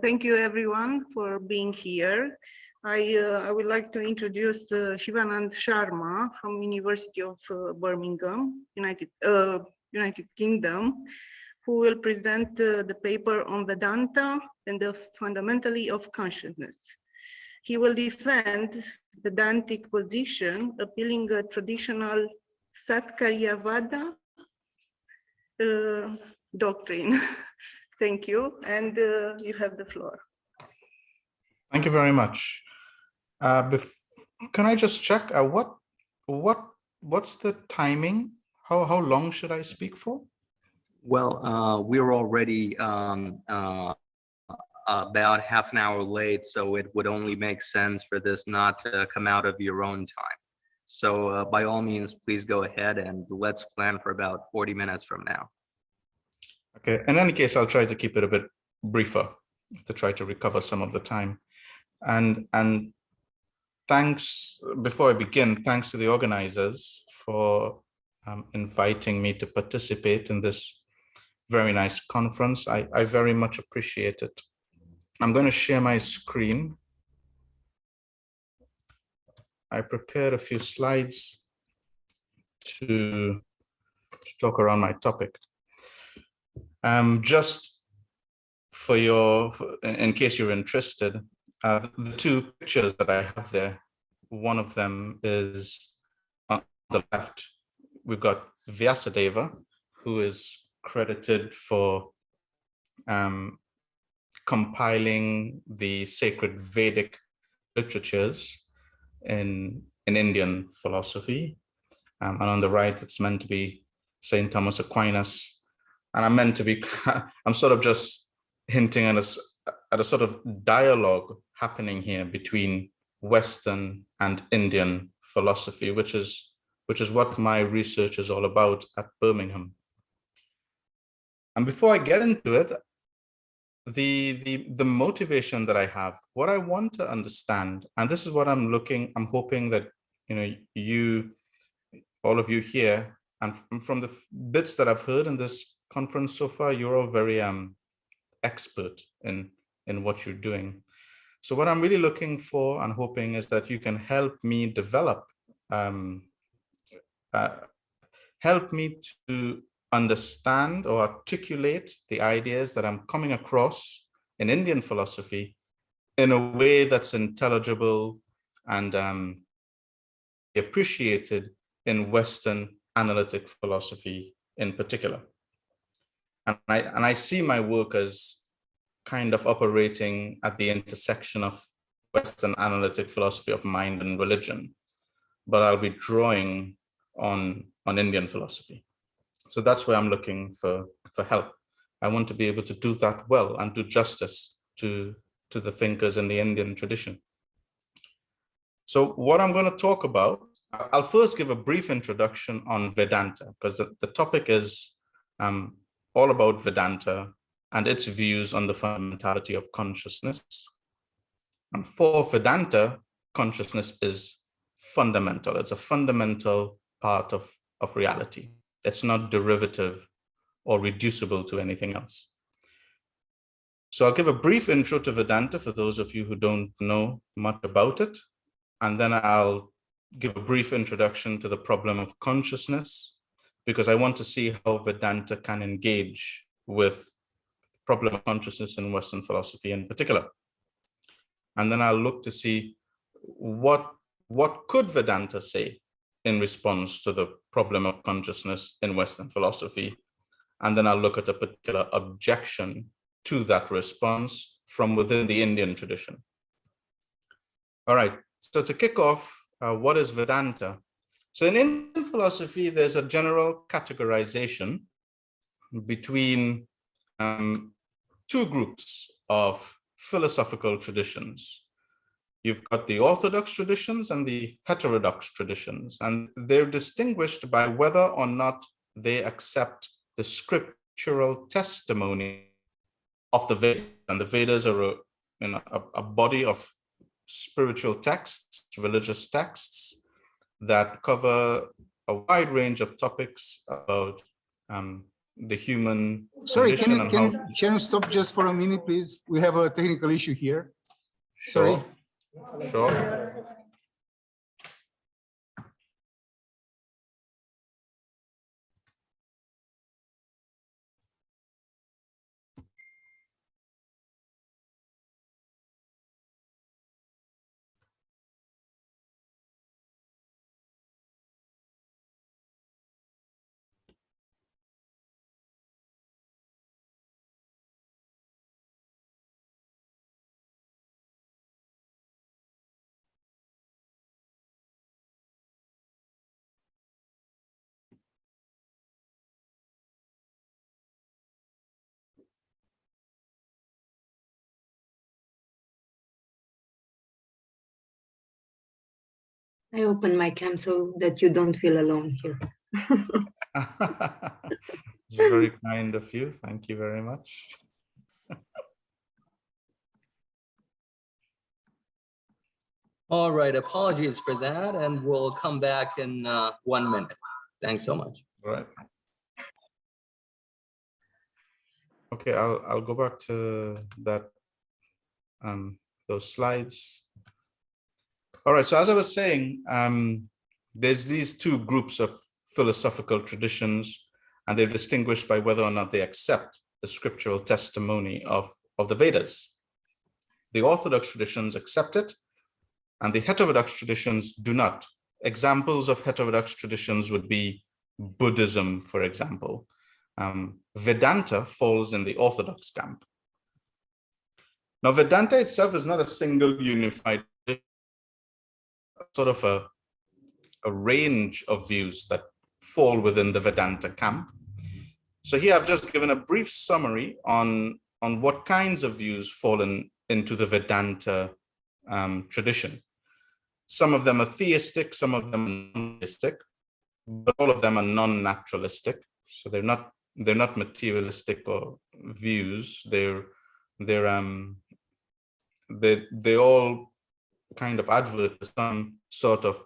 Thank you everyone for being here. I would like to introduce Shivanand Sharma from University of Birmingham, United Kingdom, who will present the paper on Vedānta and the fundamentality of consciousness. He will defend the Vedantic position, appealing a traditional Satcharyavar doctrine. Thank you, and you have the floor. Thank you very much. Can I just check what's the timing? How long should I speak for? Well, we're already about half an hour late, so it would only make sense for this not to come out of your own time. So by all means, please go ahead and let's plan for about 40 minutes from now. Okay, in any case, I'll try to keep it a bit briefer to try to recover some of the time. And thanks, before I begin, thanks to the organizers for inviting me to participate in this very nice conference. I very much appreciate it. I'm going to share my screen. I prepared a few slides to talk around my topic. Just in case you're interested, the two pictures that I have there, one of them is on the left. We've got Vyasadeva, who is credited for compiling the sacred Vedic literatures in Indian philosophy. And on the right, it's meant to be Saint Thomas Aquinas. And I'm sort of just hinting at a sort of dialogue happening here between Western and Indian philosophy, which is what my research is all about at Birmingham. And before I get into it, the motivation that I have, what I want to understand, and this is what I'm hoping that all of you here, and from the bits that I've heard in this conference so far, you're all very expert in what you're doing. So what I'm really looking for and hoping is that you can help me develop, help me to understand or articulate the ideas that I'm coming across in Indian philosophy in a way that's intelligible and appreciated in Western analytic philosophy in particular. And I see my work as kind of operating at the intersection of Western analytic philosophy of mind and religion, but I'll be drawing on Indian philosophy. So that's where I'm looking for help. I want to be able to do that well and do justice to the thinkers in the Indian tradition. So what I'm going to talk about, I'll first give a brief introduction on Vedanta, because the topic is all about Vedanta and its views on the fundamentality of consciousness. And for Vedanta, consciousness is fundamental. It's a fundamental part of reality. It's not derivative or reducible to anything else. So I'll give a brief intro to Vedanta for those of you who don't know much about it. And then I'll give a brief introduction to the problem of consciousness, because I want to see how Vedanta can engage with the problem of consciousness in Western philosophy in particular. And then I'll look to see what could Vedanta say in response to the problem of consciousness in Western philosophy. And then I'll look at a particular objection to that response from within the Indian tradition. All right, so to kick off, what is Vedanta? So in Indian philosophy, there's a general categorization between two groups of philosophical traditions. You've got the orthodox traditions and the heterodox traditions, and they're distinguished by whether or not they accept the scriptural testimony of the Vedas. And the Vedas are a body of spiritual texts, religious texts that cover a wide range of topics about the human Sorry, condition and how. can you stop just for a minute, please? We have a technical issue here. Sorry. Sure. I open my cam so that you don't feel alone here. It's very kind of you. Thank you very much. All right, apologies for that, and we'll come back in 1 minute. Thanks so much. All right. Okay, I'll go back to that those slides. All right, so as I was saying, there's these two groups of philosophical traditions, and they're distinguished by whether or not they accept the scriptural testimony of the Vedas. The Orthodox traditions accept it, and the heterodox traditions do not. Examples of heterodox traditions would be Buddhism, for example. Vedānta falls in the Orthodox camp. Now, Vedānta itself is not a single unified, sort of a range of views that fall within the Vedānta camp. So here I've just given a brief summary on what kinds of views fall into the Vedānta tradition. Some of them are theistic, some of them are non-theistic, but all of them are non-naturalistic. So they're not materialistic or views. They all kind of advert to some sort of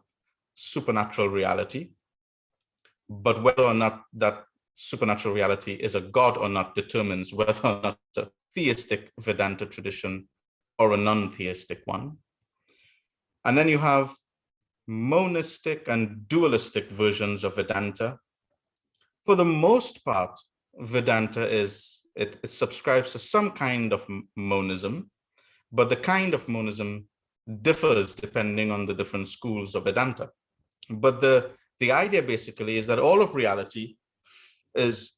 supernatural reality, but whether or not that supernatural reality is a god or not determines whether or not it's a theistic Vedanta tradition or a non-theistic one. And then you have monistic and dualistic versions of Vedanta. For the most part, Vedanta it subscribes to some kind of monism, but the kind of monism differs depending on the different schools of Vedanta. But the idea basically is that all of reality is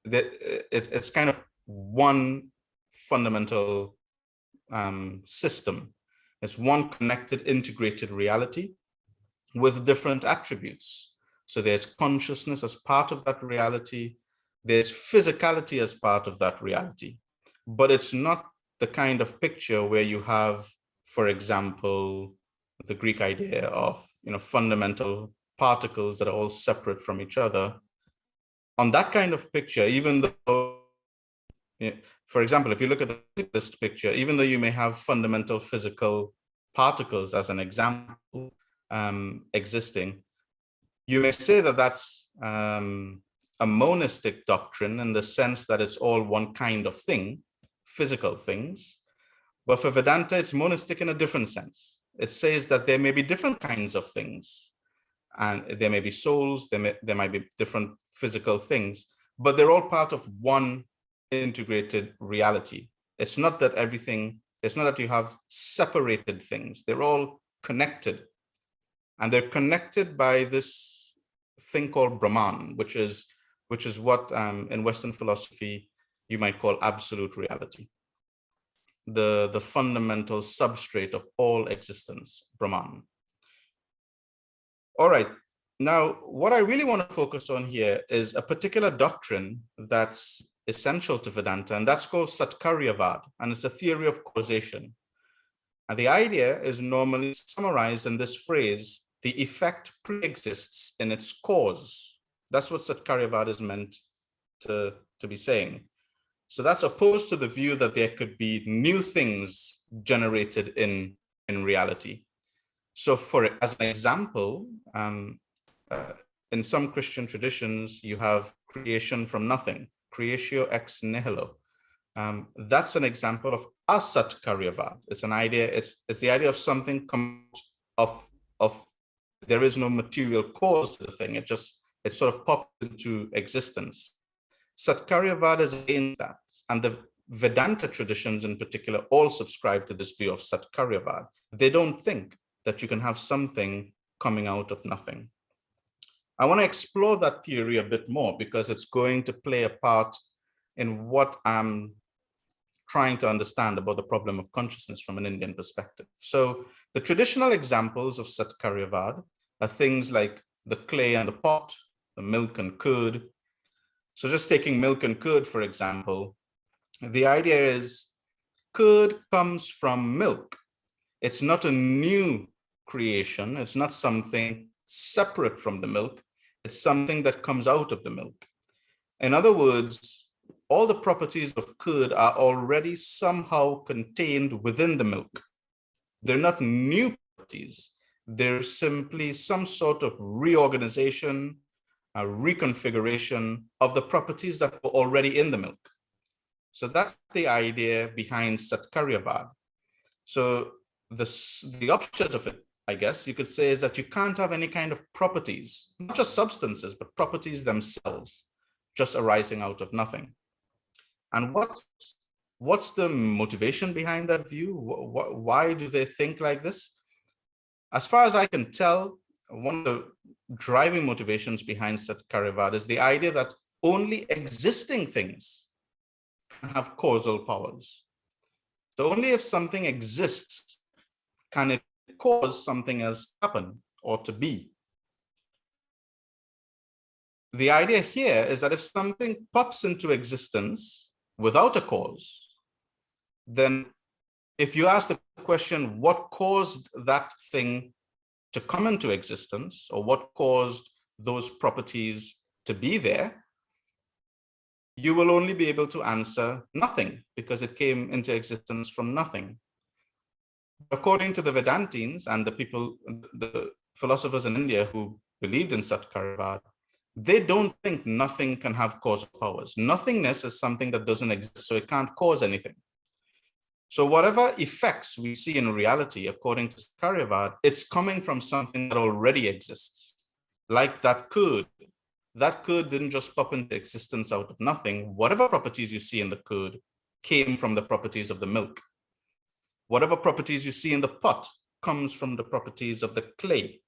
that it's kind of one fundamental system. It's one connected, integrated reality with different attributes. So there's consciousness as part of that reality. There's physicality as part of that reality. But it's not the kind of picture where you have, for example, the Greek idea of fundamental particles that are all separate from each other. On that kind of picture, even though, for example, if you look at the physicalist picture, even though you may have fundamental physical particles as an example existing, you may say that that's a monistic doctrine in the sense that it's all one kind of thing, physical things. But for Vedanta, it's monistic in a different sense. It says that there may be different kinds of things, and there may be souls, there might be different physical things, but they're all part of one integrated reality. It's not that you have separated things. They're all connected, and they're connected by this thing called Brahman, which is what in Western philosophy you might call absolute reality. The fundamental substrate of all existence, Brahman. All right, now what I really want to focus on here is a particular doctrine that's essential to Vedanta, and that's called Satcharyavar, and it's a theory of causation. And the idea is normally summarized in this phrase: the effect pre-exists in its cause. That's what Satcharyavar is meant to be saying. So that's opposed to the view that there could be new things generated in reality. So as an example, in some Christian traditions, you have creation from nothing, creatio ex nihilo. That's an example of Satcharyavar. It's an idea, it's the idea of something comes of there is no material cause to the thing. It sort of pops into existence. Satcharyavar is against that. And the Vedānta traditions in particular all subscribe to this view of Satcharyavar. They don't think that you can have something coming out of nothing. I want to explore that theory a bit more because it's going to play a part in what I'm trying to understand about the problem of consciousness from an Indian perspective. So the traditional examples of Satcharyavar are things like the clay and the pot, the milk and curd. So just taking milk and curd, for example, the idea is curd comes from milk. It's not a new creation. It's not something separate from the milk. It's something that comes out of the milk. In other words, all the properties of curd are already somehow contained within the milk. They're not new properties. They're simply some sort of reorganization, a reconfiguration of the properties that were already in the milk. So that's the idea behind Satcharyavar. So the opposite of it, I guess you could say, is that you can't have any kind of properties, not just substances, but properties themselves, just arising out of nothing. And what's the motivation behind that view? Why do they think like this? As far as I can tell, one of the driving motivations behind Satcharyavar is the idea that only existing things can have causal powers. So only if something exists can it cause something else to happen or to be. The idea here is that if something pops into existence without a cause, then if you ask the question, what caused that thing to come into existence, or what caused those properties to be there, you will only be able to answer nothing, because it came into existence from nothing. According to the Vedantins and the philosophers in India who believed in Satcharyavar, they don't think nothing can have causal powers. Nothingness is something that doesn't exist, so it can't cause anything. So whatever effects we see in reality, according to Satcharyavar, it's coming from something that already exists. Like that curd. That curd didn't just pop into existence out of nothing. Whatever properties you see in the curd came from the properties of the milk. Whatever properties you see in the pot comes from the properties of the clay.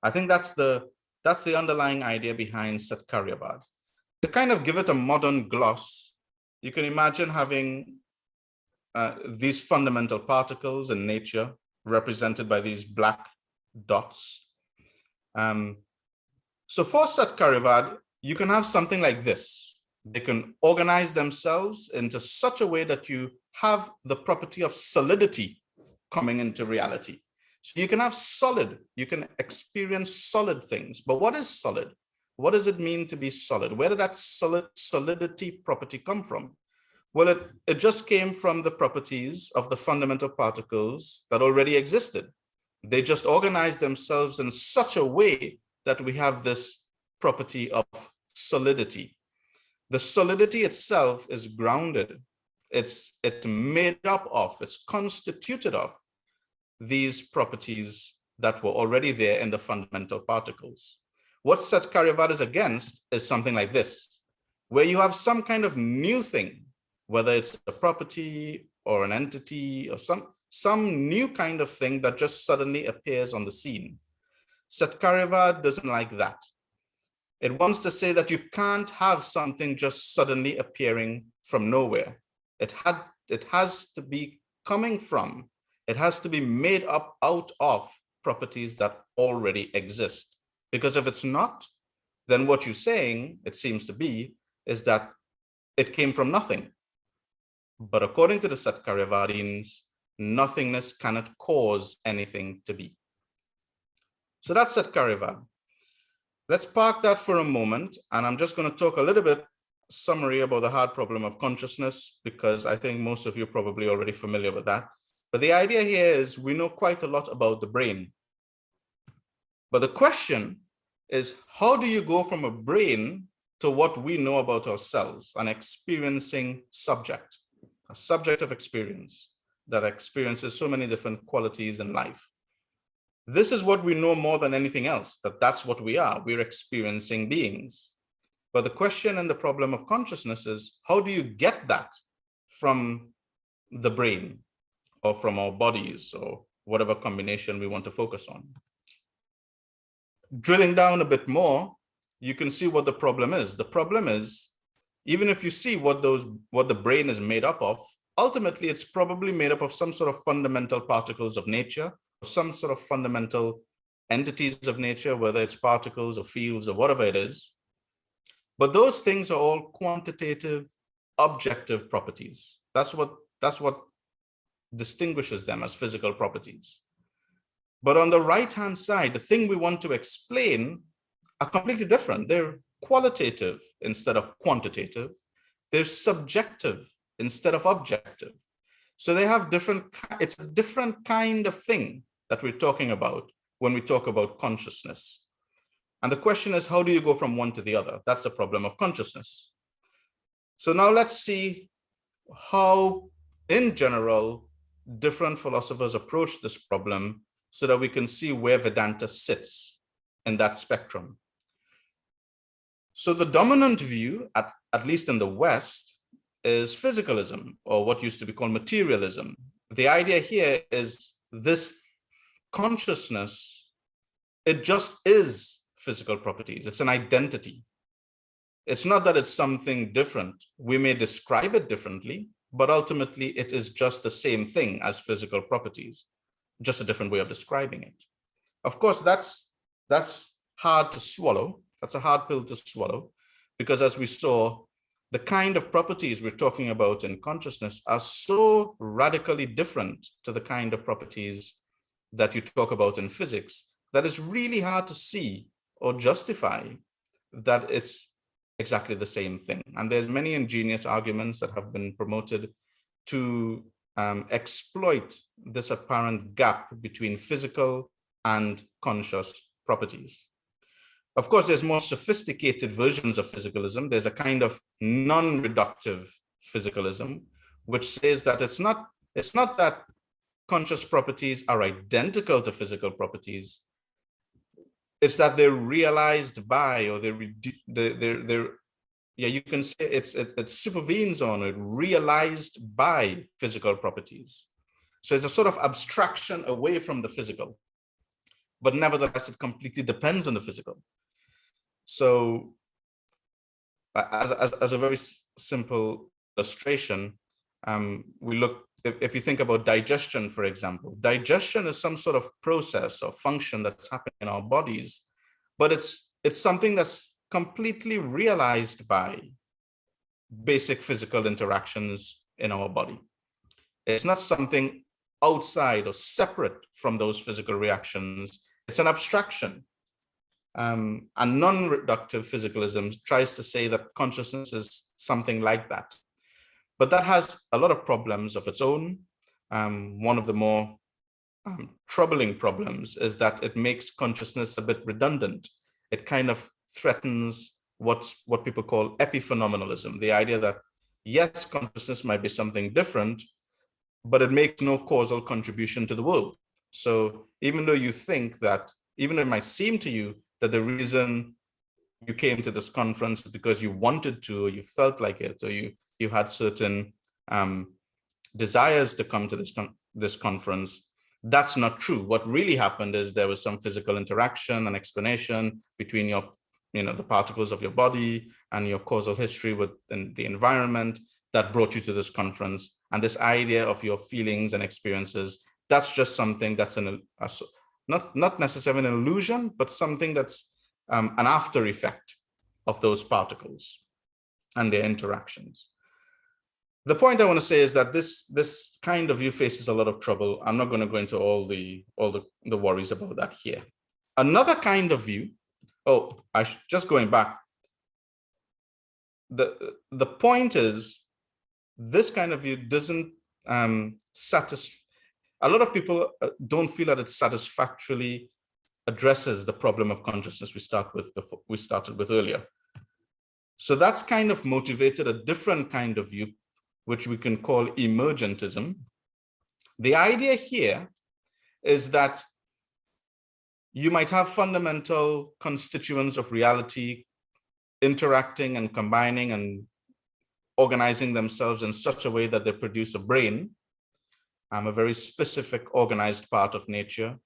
I think that's the underlying idea behind Satcharyavar. To kind of give it a modern gloss, you can imagine having these fundamental particles in nature represented by these black dots. So for Satcharyavar, you can have something like this. They can organize themselves into such a way that you have the property of solidity coming into reality. So you can have solid, you can experience solid things. But what is solid? What does it mean to be solid? Where did that solidity property come from? Well, it just came from the properties of the fundamental particles that already existed. They just organized themselves in such a way that we have this property of solidity. The solidity itself is grounded. It's made up of, it's constituted of these properties that were already there in the fundamental particles. What Satcharyavar is against is something like this, where you have some kind of new thing, whether it's a property or an entity or some new kind of thing that just suddenly appears on the scene. Satcharyavar doesn't like that. It wants to say that you can't have something just suddenly appearing from nowhere. It has to be coming from, it has to be made up out of properties that already exist. Because if it's not, then what you're saying, it seems to be, is that it came from nothing. But according to the Satcharyavarins, nothingness cannot cause anything to be. So that's Satcharyavar. Let's park that for a moment, and I'm just going to talk a little bit summary about the hard problem of consciousness, because I think most of you are probably already familiar with that. But the idea here is we know quite a lot about the brain. But the question is how do you go from a brain to what we know about ourselves, an experiencing subject, a subject of experience that experiences so many different qualities in life. This is what we know more than anything else, that's what we are. We're experiencing beings. But the question and the problem of consciousness is, how do you get that from the brain or from our bodies or whatever combination we want to focus on? Drilling down a bit more, you can see what the problem is. The problem is, even if you see what the brain is made up of, ultimately it's probably made up of some sort of fundamental particles of nature, or some sort of fundamental entities of nature, whether it's particles or fields or whatever it is. But those things are all quantitative, objective properties. That's what distinguishes them as physical properties. But on the right-hand side, the thing we want to explain are completely different. They're qualitative instead of quantitative. They're subjective instead of objective. So they have it's a different kind of thing that we're talking about when we talk about consciousness. And the question is, how do you go from one to the other? That's the problem of consciousness. So now let's see how, in general, different philosophers approach this problem so that we can see where Vedanta sits in that spectrum. So the dominant view, at least in the West, is physicalism, or what used to be called materialism. The idea here is this consciousness, it just is physical properties. It's an identity. It's not that it's something different. We may describe it differently, but ultimately it is just the same thing as physical properties, just a different way of describing it. Of course, that's hard to swallow. That's a hard pill to swallow, because as we saw, the kind of properties we're talking about in consciousness are so radically different to the kind of properties that you talk about in physics that it's really hard to see or justify that it's exactly the same thing. And there's many ingenious arguments that have been promoted to exploit this apparent gap between physical and conscious properties. Of course, there's more sophisticated versions of physicalism. There's a kind of non-reductive physicalism, which says that it's not that conscious properties are identical to physical properties. It's that they're realized by, or you can say it supervenes on, or realized by physical properties. So it's a sort of abstraction away from the physical, but nevertheless, it completely depends on the physical. So as a very simple illustration, we look, if you think about digestion, for example, digestion is some sort of process or function that's happening in our bodies, but it's something that's completely realized by basic physical interactions in our body. It's not something outside or separate from those physical reactions. It's an abstraction. And non-reductive physicalism tries to say that consciousness is something like that. But that has a lot of problems of its own. One of the more troubling problems is that it makes consciousness a bit redundant. It kind of threatens what people call epiphenomenalism, the idea that, yes, consciousness might be something different, but it makes no causal contribution to the world. So even though you think that, even though it might seem to you that the reason you came to this conference is because you wanted to, or you felt like it, or you had certain desires to come to this conference, that's not true. What really happened is there was some physical interaction and explanation between the particles of your body and your causal history within the environment that brought you to this conference. And this idea of your feelings and experiences, that's just something that's not necessarily an illusion, but something that's an after effect of those particles and their interactions. The point I want to say is that this kind of view faces a lot of trouble. I'm not going to go into all the worries about that here. Another kind of view, just going back, the point is, this kind of view doesn't satisfy. A lot of people don't feel that it satisfactorily addresses the problem of consciousness we started with earlier. So that's kind of motivated a different kind of view, which we can call emergentism. The idea here is that you might have fundamental constituents of reality interacting and combining and organizing themselves in such a way that they produce a brain, a very specific organized part of nature.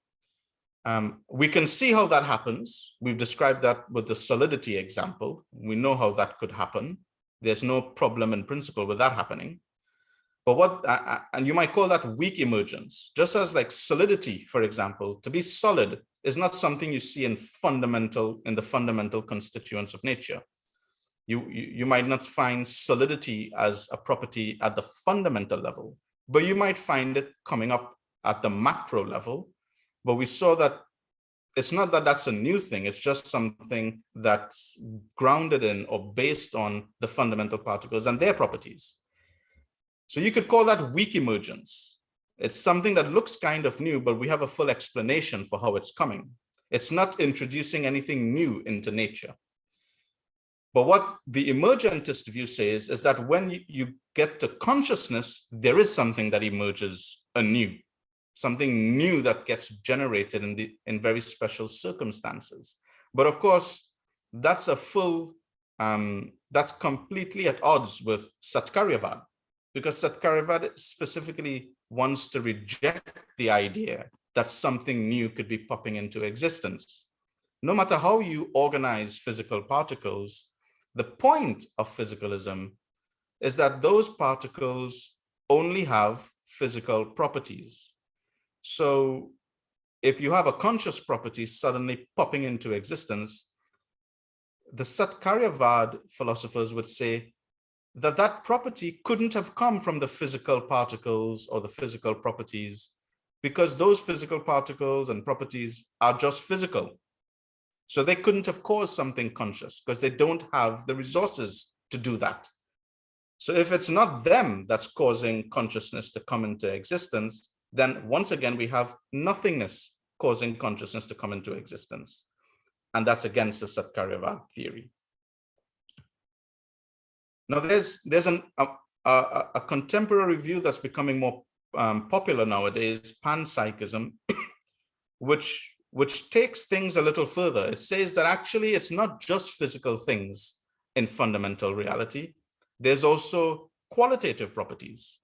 We can see how that happens. We've described that with the solidity example. We know how that could happen. There's no problem in principle with that happening. But and you might call that weak emergence, just as like solidity, for example. To be solid is not something you see in the fundamental constituents of nature. You might not find solidity as a property at the fundamental level, but you might find it coming up at the macro level. But we saw that it's not that that's a new thing. It's just something that's grounded in or based on the fundamental particles and their properties. So you could call that weak emergence. It's something that looks kind of new, but we have a full explanation for how it's coming. It's not introducing anything new into nature. But what the emergentist view says is that when you get to consciousness, there is something that emerges anew, something new that gets generated in very special circumstances. But of course, that's that's completely at odds with Satcharyavar, because Satcharyavar specifically wants to reject the idea that something new could be popping into existence. No matter how you organize physical particles, the point of physicalism is that those particles only have physical properties. So if you have a conscious property suddenly popping into existence, the Satcharyavar philosophers would say that that property couldn't have come from the physical particles or the physical properties, because those physical particles and properties are just physical. So they couldn't have caused something conscious because they don't have the resources to do that. So if it's not them that's causing consciousness to come into existence, then once again, we have nothingness causing consciousness to come into existence. And that's against the Satcharyavar theory. Now, there's a contemporary view that's becoming more popular nowadays, Pan-Psychism, which takes things a little further. It says that actually it's not just physical things in fundamental reality. There's also qualitative properties.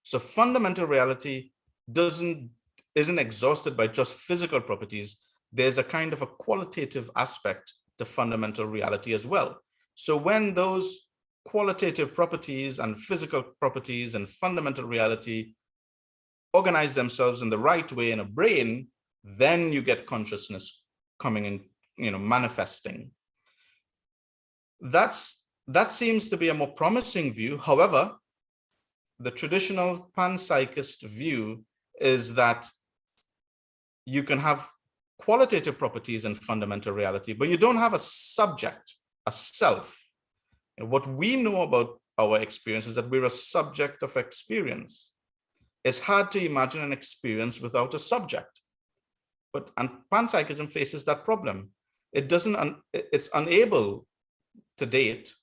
So fundamental reality isn't exhausted by just physical properties. There's a kind of a qualitative aspect to fundamental reality as well. So when those qualitative properties and physical properties and fundamental reality organize themselves in the right way in a brain, then you get consciousness coming in, manifesting. That seems to be a more promising view. However, the traditional panpsychist view is that you can have qualitative properties in fundamental reality, but you don't have a subject, a self. And what we know about our experience is that we're a subject of experience. It's hard to imagine an experience without a subject. And panpsychism faces that problem. It's unable to date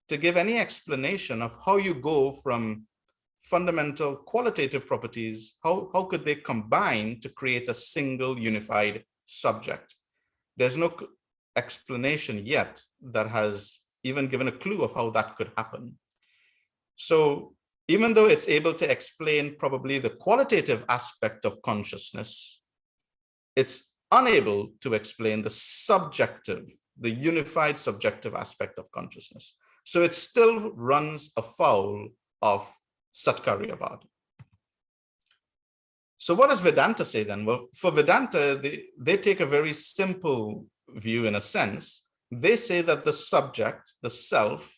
to give any explanation of how you go from fundamental qualitative properties, how could they combine to create a single unified subject? There's no explanation yet that has even given a clue of how that could happen. So even though it's able to explain probably the qualitative aspect of consciousness, it's unable to explain the subjective, the unified subjective aspect of consciousness. So it still runs afoul of Satcharyavar. So what does Vedānta say then? Well, for Vedānta, they take a very simple view in a sense. They say that the subject, the self,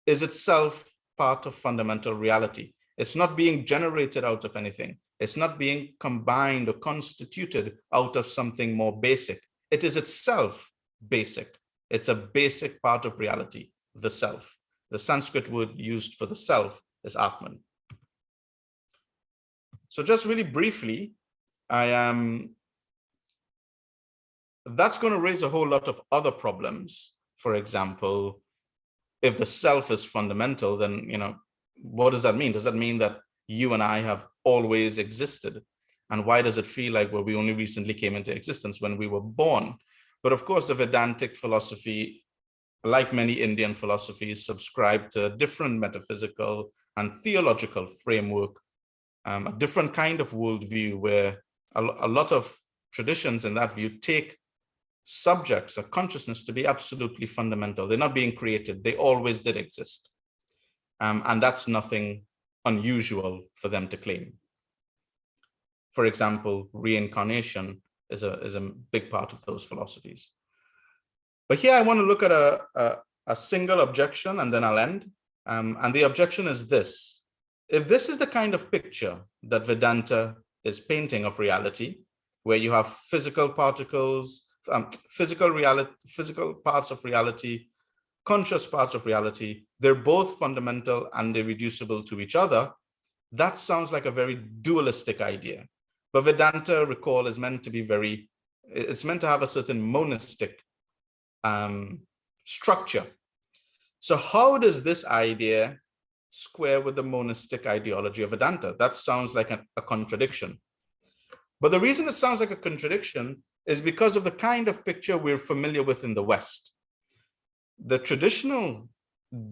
is itself part of fundamental reality. It's not being generated out of anything. It's not being combined or constituted out of something more basic. It is itself basic. It's a basic part of reality, the self. The Sanskrit word used for the self is Atman. So just really briefly, that's going to raise a whole lot of other problems. For example, if the self is fundamental, then, what does that mean? Does that mean that you and I have always existed? And why does it feel like, well, we only recently came into existence when we were born? But of course, the Vedantic philosophy, like many Indian philosophies, subscribe to a different metaphysical and theological framework, a different kind of worldview, where a lot of traditions in that view take subjects or consciousness to be absolutely fundamental. They're not being created. They always did exist. And that's nothing unusual for them to claim. For example, reincarnation is a big part of those philosophies. But here I want to look at a single objection, and then I'll end. And the objection is this. If this is the kind of picture that Vedanta is painting of reality, where you have physical particles, physical parts of reality, conscious parts of reality, they're both fundamental and irreducible to each other, that sounds like a very dualistic idea. But Vedanta, recall, is meant to be it's meant to have a certain monistic structure. So how does this idea square with the monistic ideology of Vedanta? That sounds like a contradiction. But the reason it sounds like a contradiction is because of the kind of picture we're familiar with in the West. The traditional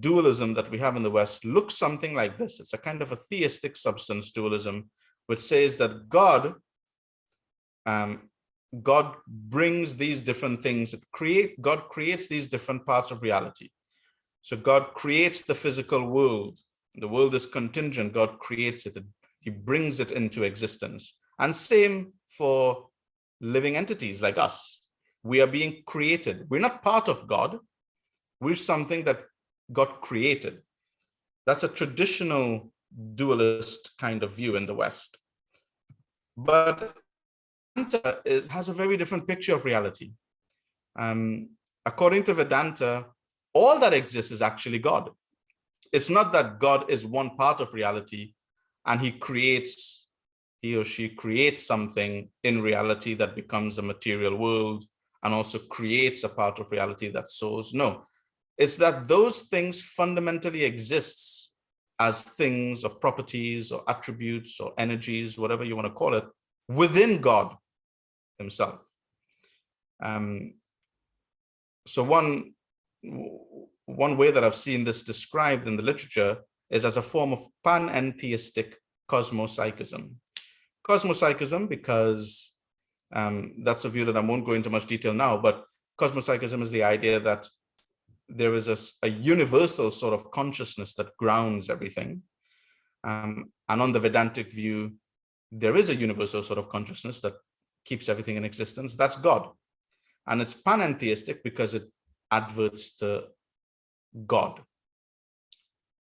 dualism that we have in the West looks something like this. It's a kind of a theistic substance dualism, which says that God brings these different things. God creates these different parts of reality. So God creates the physical world. The world is contingent. God creates it. He brings it into existence. And same for living entities like us. We are being created. We're not part of God. We're something that God created. That's a traditional dualist kind of view in the West. But Vedanta has a very different picture of reality. According to Vedanta, all that exists is actually God. It's not that God is one part of reality and he or she creates something in reality that becomes a material world and also creates a part of reality that soars. No, it's that those things fundamentally exist as things or properties or attributes or energies, whatever you want to call it, within God himself. So one way that I've seen this described in the literature is as a form of panentheistic cosmopsychism. Cosmopsychism, because that's a view that I won't go into much detail now, but cosmopsychism is the idea that there is a universal sort of consciousness that grounds everything. And on the Vedantic view, there is a universal sort of consciousness that keeps everything in existence. That's God. And it's panentheistic because it adverts to God.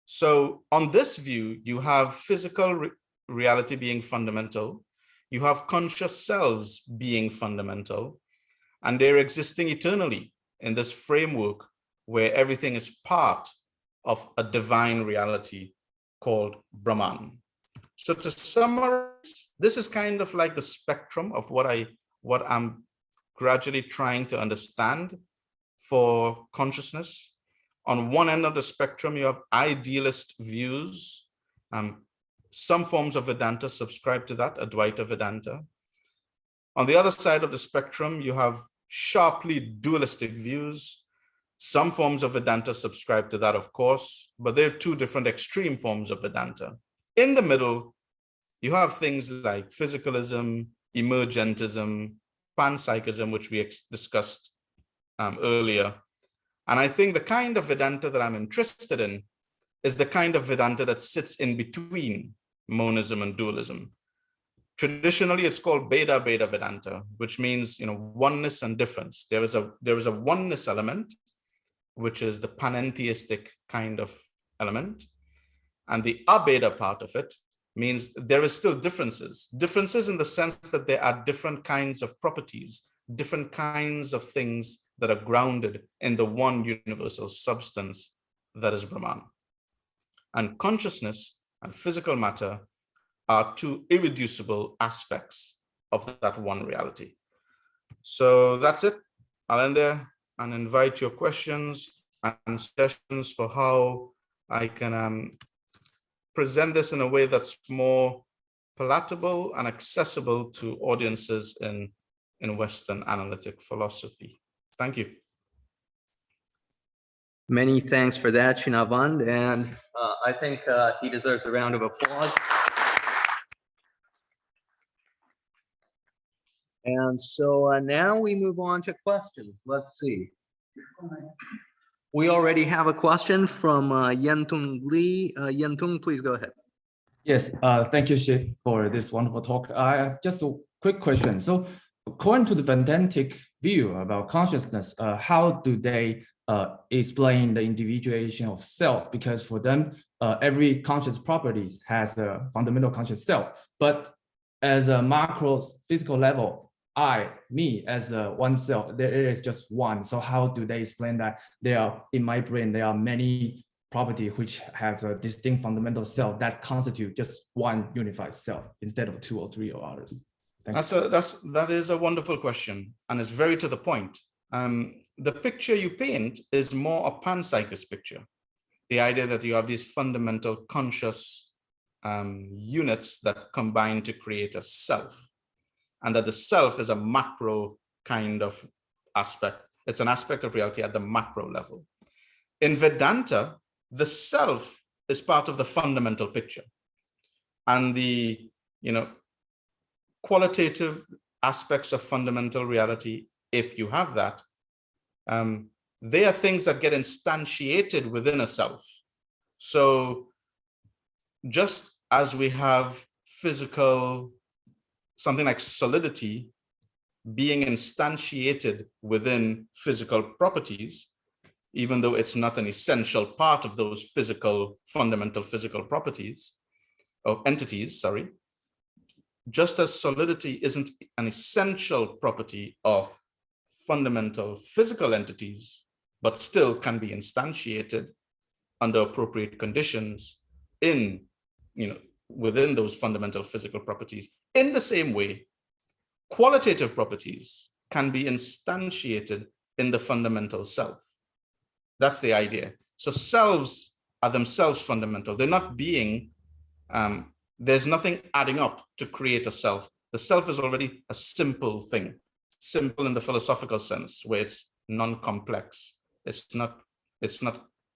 So on this view, you have physical reality being fundamental. You have conscious selves being fundamental, and they're existing eternally in this framework where everything is part of a divine reality called Brahman. So to summarize, this is kind of like the spectrum of what I'm gradually trying to understand for consciousness. On one end of the spectrum, you have idealist views. Some forms of Vedanta subscribe to that, Advaita Vedanta. On the other side of the spectrum, you have sharply dualistic views. Some forms of Vedanta subscribe to that, of course, but they're two different extreme forms of Vedanta. In the middle, you have things like Physicalism, Emergentism, Pan-Psychism, which we discussed earlier. And I think the kind of Vedanta that I'm interested in is the kind of Vedanta that sits in between monism and dualism. Traditionally, it's called Beda Vedanta, which means oneness and difference. There is a oneness element, which is the panentheistic kind of element. And the abeda part of it means there is still differences. Differences in the sense that there are different kinds of properties, different kinds of things that are grounded in the one universal substance that is Brahman. And consciousness and physical matter are two irreducible aspects of that one reality. So that's it. I'll end there and invite your questions and suggestions for how I can present this in a way that's more palatable and accessible to audiences in Western analytic philosophy. Thank you. Many thanks for that, Shivanand, and I think he deserves a round of applause. And so now we move on to questions. Let's see. We already have a question from Yentung Lee. Yentung, please go ahead. Yes, thank you, Shiv, for this wonderful talk. I have just a quick question. So according to the Vedantic view about consciousness, how do they explain the individuation of self? Because for them, every conscious properties has a fundamental conscious self. But as a macro physical level, me as one self, there is just one. So how do they explain that in my brain, there are many property which has a distinct fundamental self that constitute just one unified self instead of two or three or others? That is a wonderful question, and it's very to the point. The picture you paint is more a panpsychist picture. The idea that you have these fundamental conscious units that combine to create a self, and that the self is a macro kind of aspect. It's an aspect of reality at the macro level. In Vedanta, the self is part of the fundamental picture, and the qualitative aspects of fundamental reality, if you have that, they are things that get instantiated within a self. So just as we have physical, something like solidity being instantiated within physical properties, even though it's not an essential part of those fundamental physical properties or entities, just as solidity isn't an essential property of fundamental physical entities, but still can be instantiated under appropriate conditions within those fundamental physical properties. In the same way, qualitative properties can be instantiated in the fundamental self. That's the idea. So selves are themselves fundamental. They're not being, there's nothing adding up to create a self. The self is already a simple thing, simple in the philosophical sense, where it's non-complex.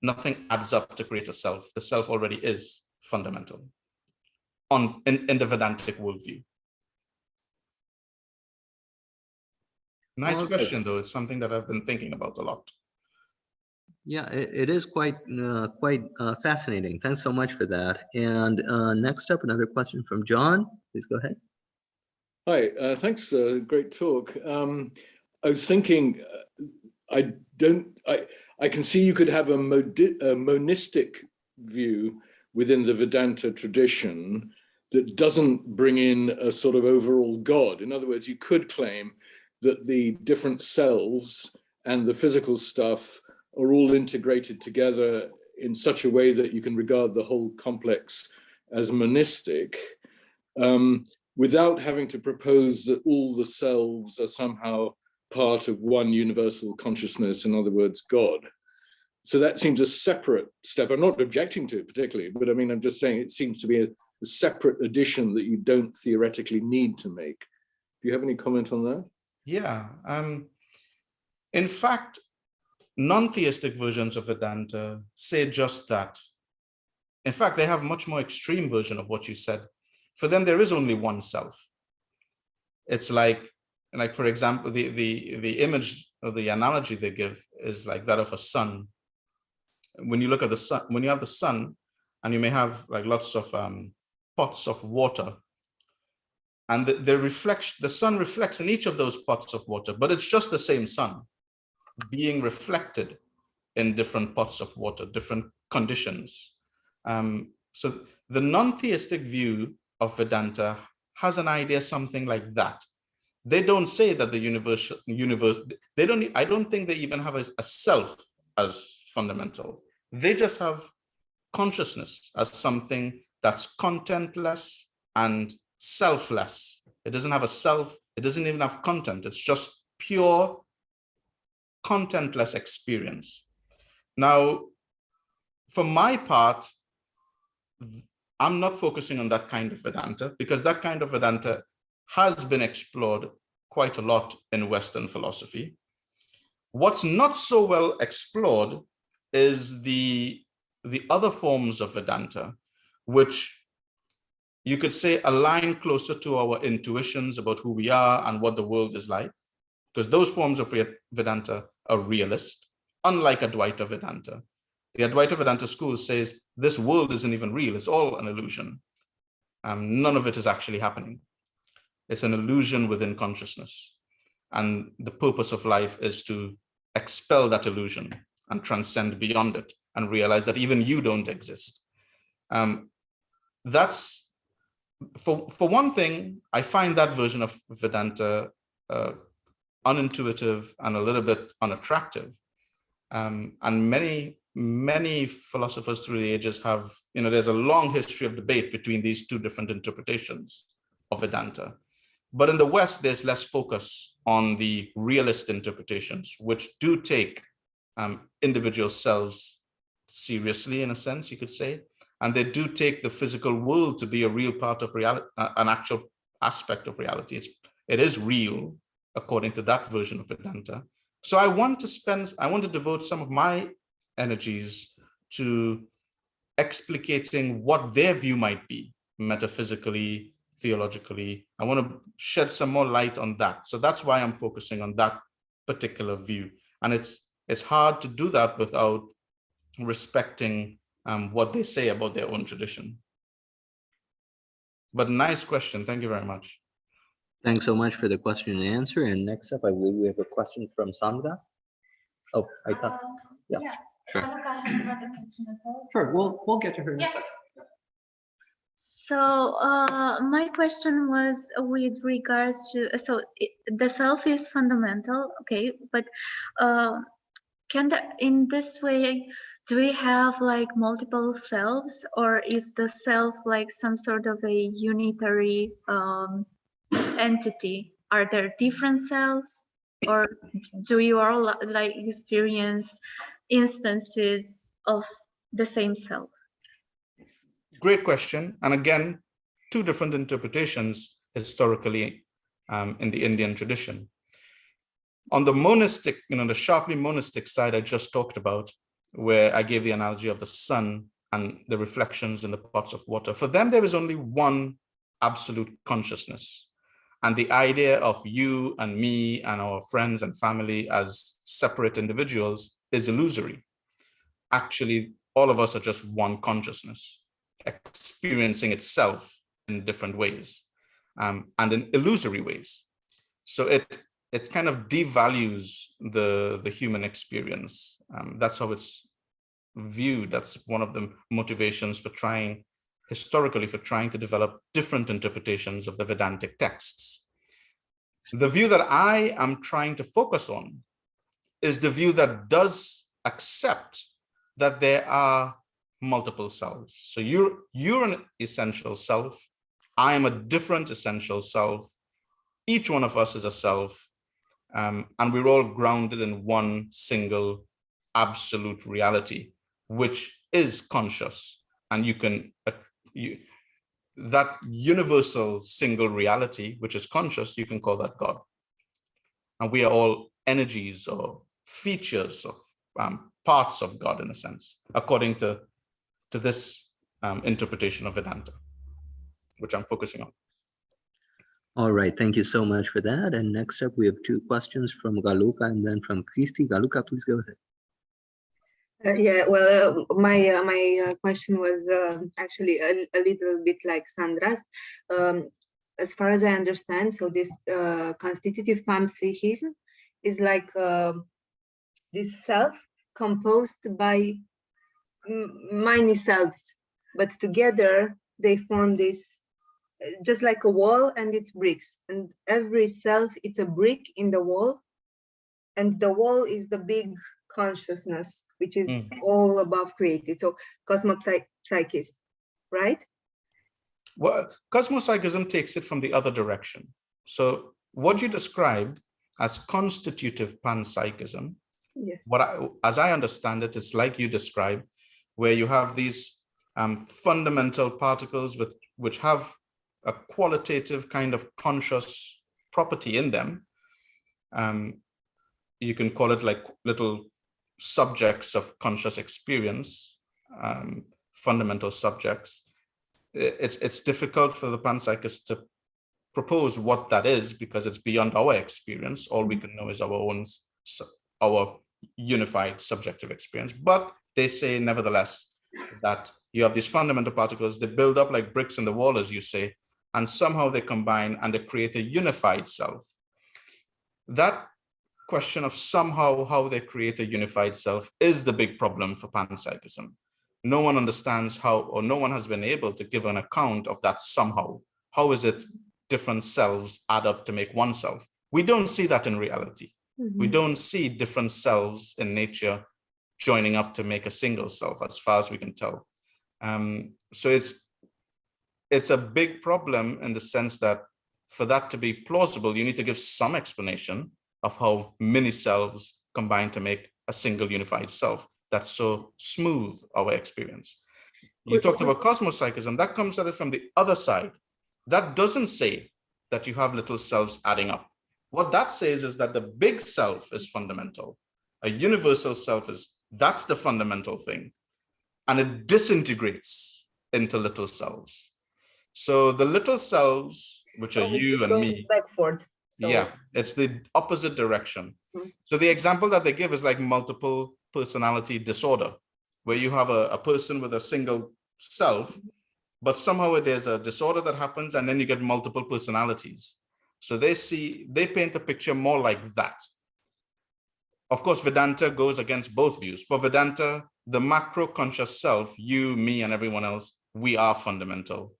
Nothing adds up to create a self. The self already is fundamental in the Vedantic worldview. Nice question, though. It's something that I've been thinking about a lot. Yeah, it is quite fascinating. Thanks so much for that. And next up, another question from John. Please go ahead. Hi, thanks. Great talk. I was thinking, I can see you could have a monistic view within the Vedanta tradition that doesn't bring in a sort of overall God. In other words, you could claim that the different selves and the physical stuff are all integrated together in such a way that you can regard the whole complex as monistic, without having to propose that all the selves are somehow part of one universal consciousness, in other words, God. So that seems a separate step. I'm not objecting to it particularly, but I mean, I'm just saying it seems to be a separate addition that you don't theoretically need to make. Do you have any comment on that? Yeah. In fact, non-theistic versions of Vedanta say just that. In fact, they have a much more extreme version of what you said. For them, there is only one self. It's like for example, the image or the analogy they give is like that of a sun. When you look at the sun, when you have the sun, and you may have like lots of pots of water, and the sun reflects in each of those pots of water, but it's just the same sun being reflected in different pots of water, different conditions. So the non-theistic view of Vedanta has an idea something like that. They don't say that the universe, I don't think they even have a self as fundamental. They just have consciousness as something that's contentless and selfless. It doesn't have a self, it doesn't even have content, it's just pure contentless experience. Now, for my part, I'm not focusing on that kind of Vedanta, because that kind of Vedanta has been explored quite a lot in Western philosophy. What's not so well explored is the other forms of Vedanta, which you could say align closer to our intuitions about who we are and what the world is like, because those forms of Vedanta are realist, unlike Advaita Vedanta. The Advaita Vedanta school says this world isn't even real, it's all an illusion. None of it is actually happening. It's an illusion within consciousness. And the purpose of life is to expel that illusion and transcend beyond it and realize that even you don't exist. That's, for one thing, I find that version of Vedanta unintuitive and a little bit unattractive. And many philosophers through the ages have, there's a long history of debate between these two different interpretations of Vedanta. But in the West, there's less focus on the realist interpretations, which do take individual selves seriously, in a sense, you could say. And they do take the physical world to be a real part of reality, an actual aspect of reality. It is real, according to that version of Vedanta. So I want to devote some of my energies to explicating what their view might be, metaphysically, theologically. I want to shed some more light on that. So that's why I'm focusing on that particular view. And it's hard to do that without respecting what they say about their own tradition. But nice question. Thank you very much. Thanks so much for the question and answer. And next up, I believe we have a question from Sandra. Oh, I thought, yeah, sure. Sure, we'll get to her in a second. So my question was with regards to, the self is fundamental, okay, but in this way, do we have like multiple selves, or is the self like some sort of a unitary entity? Are there different selves, or do you all like experience instances of the same self? Great question. And again, two different interpretations historically in the Indian tradition. On the monistic, the sharply monistic side I just talked about, where I gave the analogy of the sun and the reflections in the pots of water. For them, there is only one absolute consciousness. And the idea of you and me and our friends and family as separate individuals is illusory. Actually, all of us are just one consciousness, experiencing itself in different ways and in illusory ways. So it kind of devalues the human experience. That's how it's viewed. That's one of the motivations for historically to develop different interpretations of the Vedantic texts. The view that I am trying to focus on is the view that does accept that there are multiple selves. So you're an essential self. I am a different essential self. Each one of us is a self. And we're all grounded in one single absolute reality, which is conscious. And that universal single reality, which is conscious, you can call that God. And we are all energies or features of parts of God, in a sense, according to this interpretation of Vedanta, which I'm focusing on. All right, thank you so much for that. And next up, we have two questions from Galuka and then from Kristi. Galuka, please go ahead. My question was actually a little bit like Sandra's. As far as I understand, so this constitutive Pan-Psychism is like this self composed by many selves, but together they form this, just like a wall and its bricks. And every self, it's a brick in the wall. And the wall is the big consciousness, which is all above created. So cosmopsychism, right? Well, cosmopsychism takes it from the other direction. So what you described as constitutive pan-psychism. Yes. As I understand it, it's like you described, where you have these fundamental particles which have a qualitative kind of conscious property in them. You can call it like little subjects of conscious experience, fundamental subjects. It's difficult for the panpsychist to propose what that is because it's beyond our experience. All we can know is our unified subjective experience. But they say, nevertheless, that you have these fundamental particles, they build up like bricks in the wall, as you say, and somehow they combine and they create a unified self. That question of somehow how they create a unified self is the big problem for panpsychism. No one understands how, or no one has been able to give an account of that somehow. How is it different selves add up to make one self? We don't see that in reality. We don't see different selves in nature joining up to make a single self, as far as we can tell. So it's a big problem in the sense that for that to be plausible, you need to give some explanation of how many selves combine to make a single unified self. That's so smooth our experience. You talked about cosmopsychism, that comes at it from the other side. That doesn't say that you have little selves adding up. What that says is that the big self is fundamental. A universal self that's the fundamental thing. And it disintegrates into little selves. So the little selves, which are you and me. Backward. So. Yeah, it's the opposite direction. So the example that they give is like multiple personality disorder, where you have a person with a single self, but somehow there's a disorder that happens and then you get multiple personalities. So they paint a picture more like that. Of course, Vedanta goes against both views. For Vedanta, the macro conscious self, you, me, and everyone else, we are fundamental.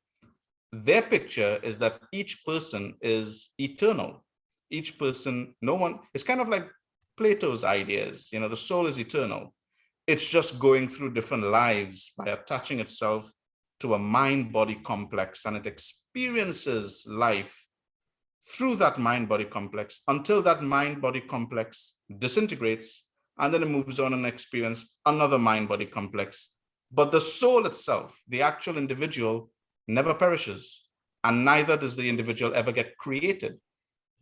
Their picture is that each person is eternal. Each person, no one, it's kind of like Plato's ideas, the soul is eternal. It's just going through different lives by attaching itself to a mind-body complex, and it experiences life through that mind-body complex until that mind-body complex disintegrates, and then it moves on and experiences another mind-body complex. But the soul itself, the actual individual, never perishes, and neither does the individual ever get created,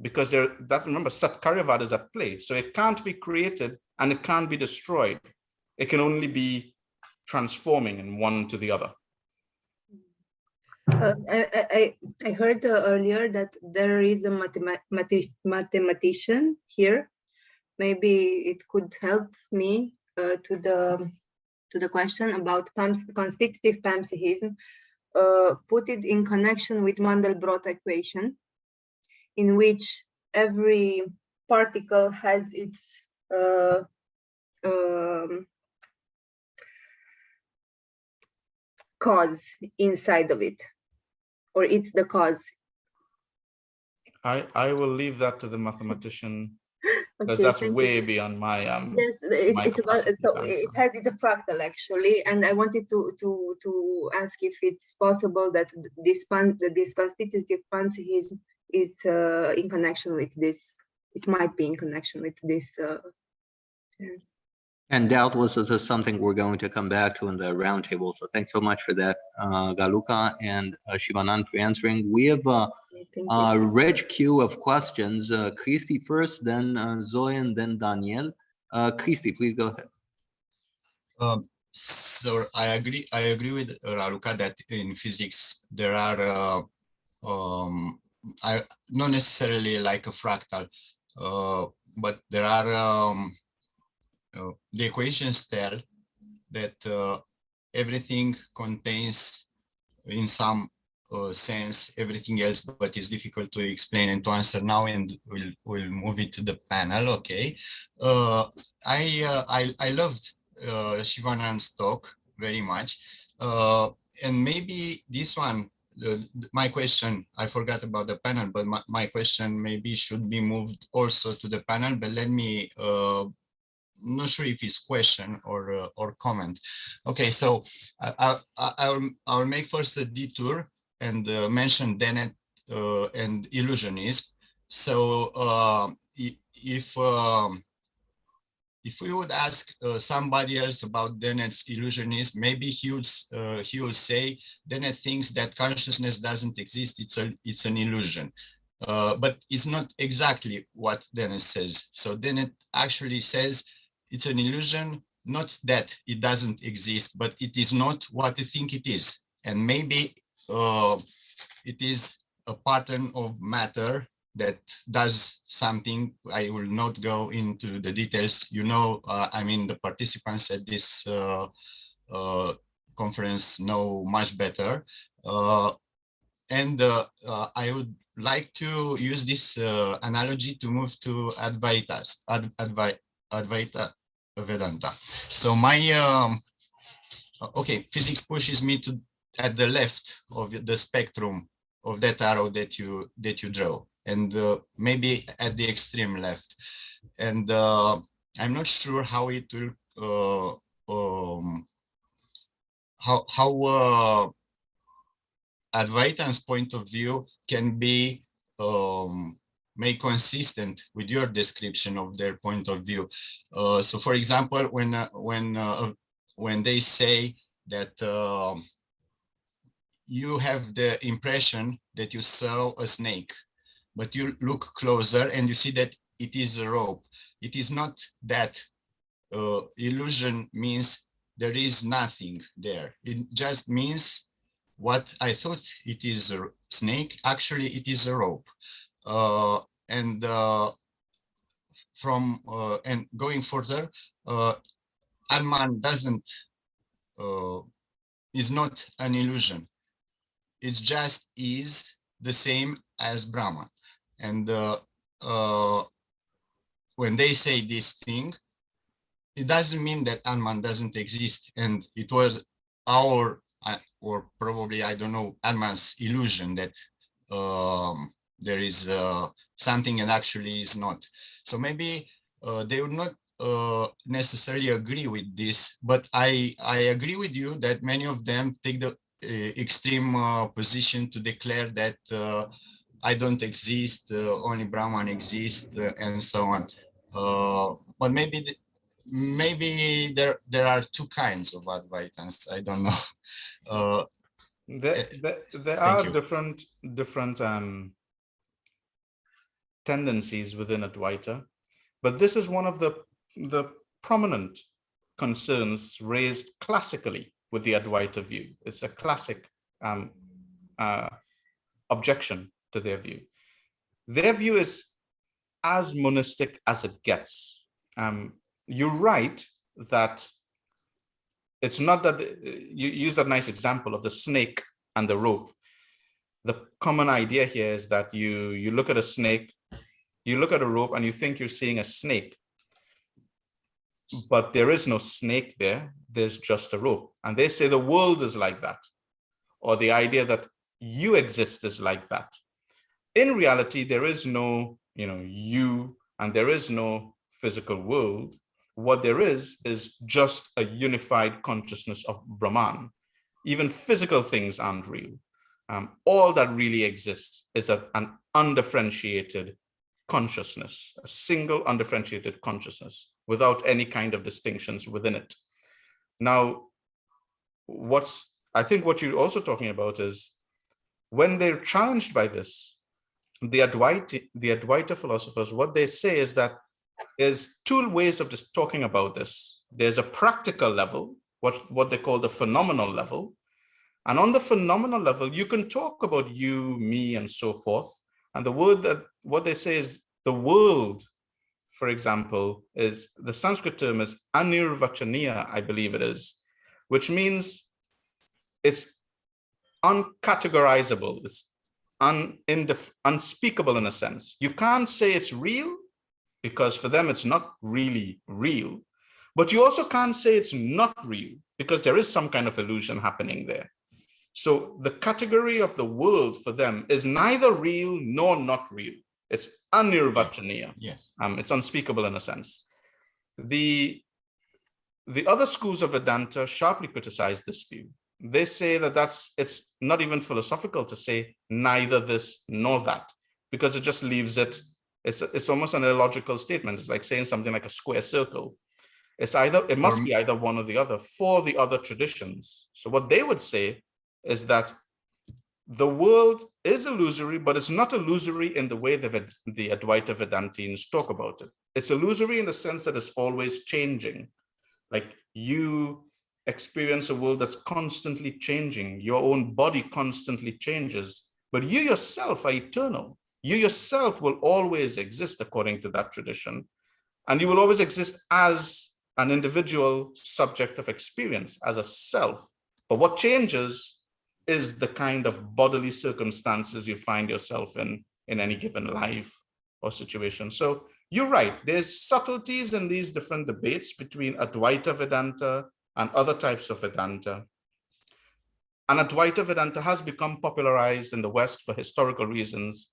because remember, Satcharyavar is at play. So it can't be created and it can't be destroyed. It can only be transforming in one to the other. I heard earlier that there is a mathematician here. Maybe it could help me to the question about constitutive panpsychism. Put it in connection with Mandelbrot equation, in which every particle has its cause inside of it, or it's the cause. I will leave that to the mathematician, because Okay, that's way beyond my yes, it's about, so it has it's a fractal actually, and I wanted to ask if it's possible that this constitutive panpsychism is in connection with this. It might be in connection with this. Yes. And doubtless this is something we're going to come back to in the roundtable. So thanks so much for that, Galuka and Shivanand, for answering. We have a rich queue of questions. Christy first, then Zoe, and then Daniel. Christy, please go ahead. So I agree with Raluca that in physics there are not necessarily like a fractal, but there are the equations tell that everything contains in some sense everything else, but it's difficult to explain and to answer now, and we'll move it to the panel. Okay. I loved Shivanand's talk very much, and maybe this one, my question, I forgot about the panel, but my question maybe should be moved also to the panel, but let me not sure if it's question or comment. Okay, so I'll make first a detour and mention Dennett and illusionism. So if we would ask somebody else about Dennett's illusionism, maybe he would say Dennett thinks that consciousness doesn't exist; it's an illusion. But it's not exactly what Dennett says. So Dennett actually says it's an illusion, not that it doesn't exist, but it is not what you think it is. And maybe it is a pattern of matter that does something. I will not go into the details. You know, I mean, the participants at this conference know much better. And I would like to use this analogy to move to Advaita Vedanta. So my, okay, physics pushes me to at the left of the spectrum of that arrow that you draw, and maybe at the extreme left. And I'm not sure how it will, how Advaitan's point of view can be made consistent with your description of their point of view. So, for example, when they say that you have the impression that you saw a snake, but you look closer and you see that it is a rope. It is not that illusion means there is nothing there. It just means what I thought it is a snake, actually it is a rope. And going further, Atman is not an illusion. It just is the same as Brahman. And when they say this thing, it doesn't mean that Atman doesn't exist. And it was our, or probably, I don't know, Atman's illusion that there is something and actually is not. So maybe they would not necessarily agree with this, but I agree with you that many of them take the extreme position to declare that I don't exist, only Brahman exists, and so on. But maybe there are two kinds of Advaitans. I don't know. There are different tendencies within Advaita, but this is one of the prominent concerns raised classically with the Advaita view. It's a classic objection to their view. Their view is as monistic as it gets. You're right that it's not that you use that nice example of the snake and the rope. The common idea here is that you look at a snake, you look at a rope and you think you're seeing a snake, but there is no snake there. There's just a rope. And they say the world is like that, or the idea that you exist is like that. In reality, there is no, you, and there is no physical world. What there is just a unified consciousness of Brahman. Even physical things aren't real. All that really exists is an undifferentiated consciousness, a single undifferentiated consciousness without any kind of distinctions within it. Now, I think what you're also talking about is when they're challenged by this, the Advaita philosophers, what they say is that there's two ways of just talking about this. There's a practical level, what they call the phenomenal level. And on the phenomenal level, you can talk about you, me, and so forth. And what they say is the world, for example, is the Sanskrit term is anirvachaniya, I believe it is, which means it's uncategorizable. It's unspeakable in a sense. You can't say it's real because for them it's not really real, but you also can't say it's not real because there is some kind of illusion happening there. So the category of the world for them is neither real nor not real. It's anirvachaniya. Yes. It's unspeakable in a sense. The other schools of Vedanta sharply criticize this view. They say that it's not even philosophical to say neither this nor that, because it just leaves it It's almost an illogical statement. It's like saying something like a square circle. It must be either one or the other for the other traditions. So what they would say is that the world is illusory, but it's not illusory in the way the Advaita Vedantins talk about it. It's illusory in the sense that it's always changing. Like you experience a world that's constantly changing. Your own body constantly changes, but you yourself are eternal. You yourself will always exist according to that tradition. And you will always exist as an individual subject of experience, as a self. But what changes is the kind of bodily circumstances you find yourself in any given life or situation. So you're right, there's subtleties in these different debates between Advaita Vedanta and other types of Vedanta. And Advaita Vedanta has become popularized in the West for historical reasons,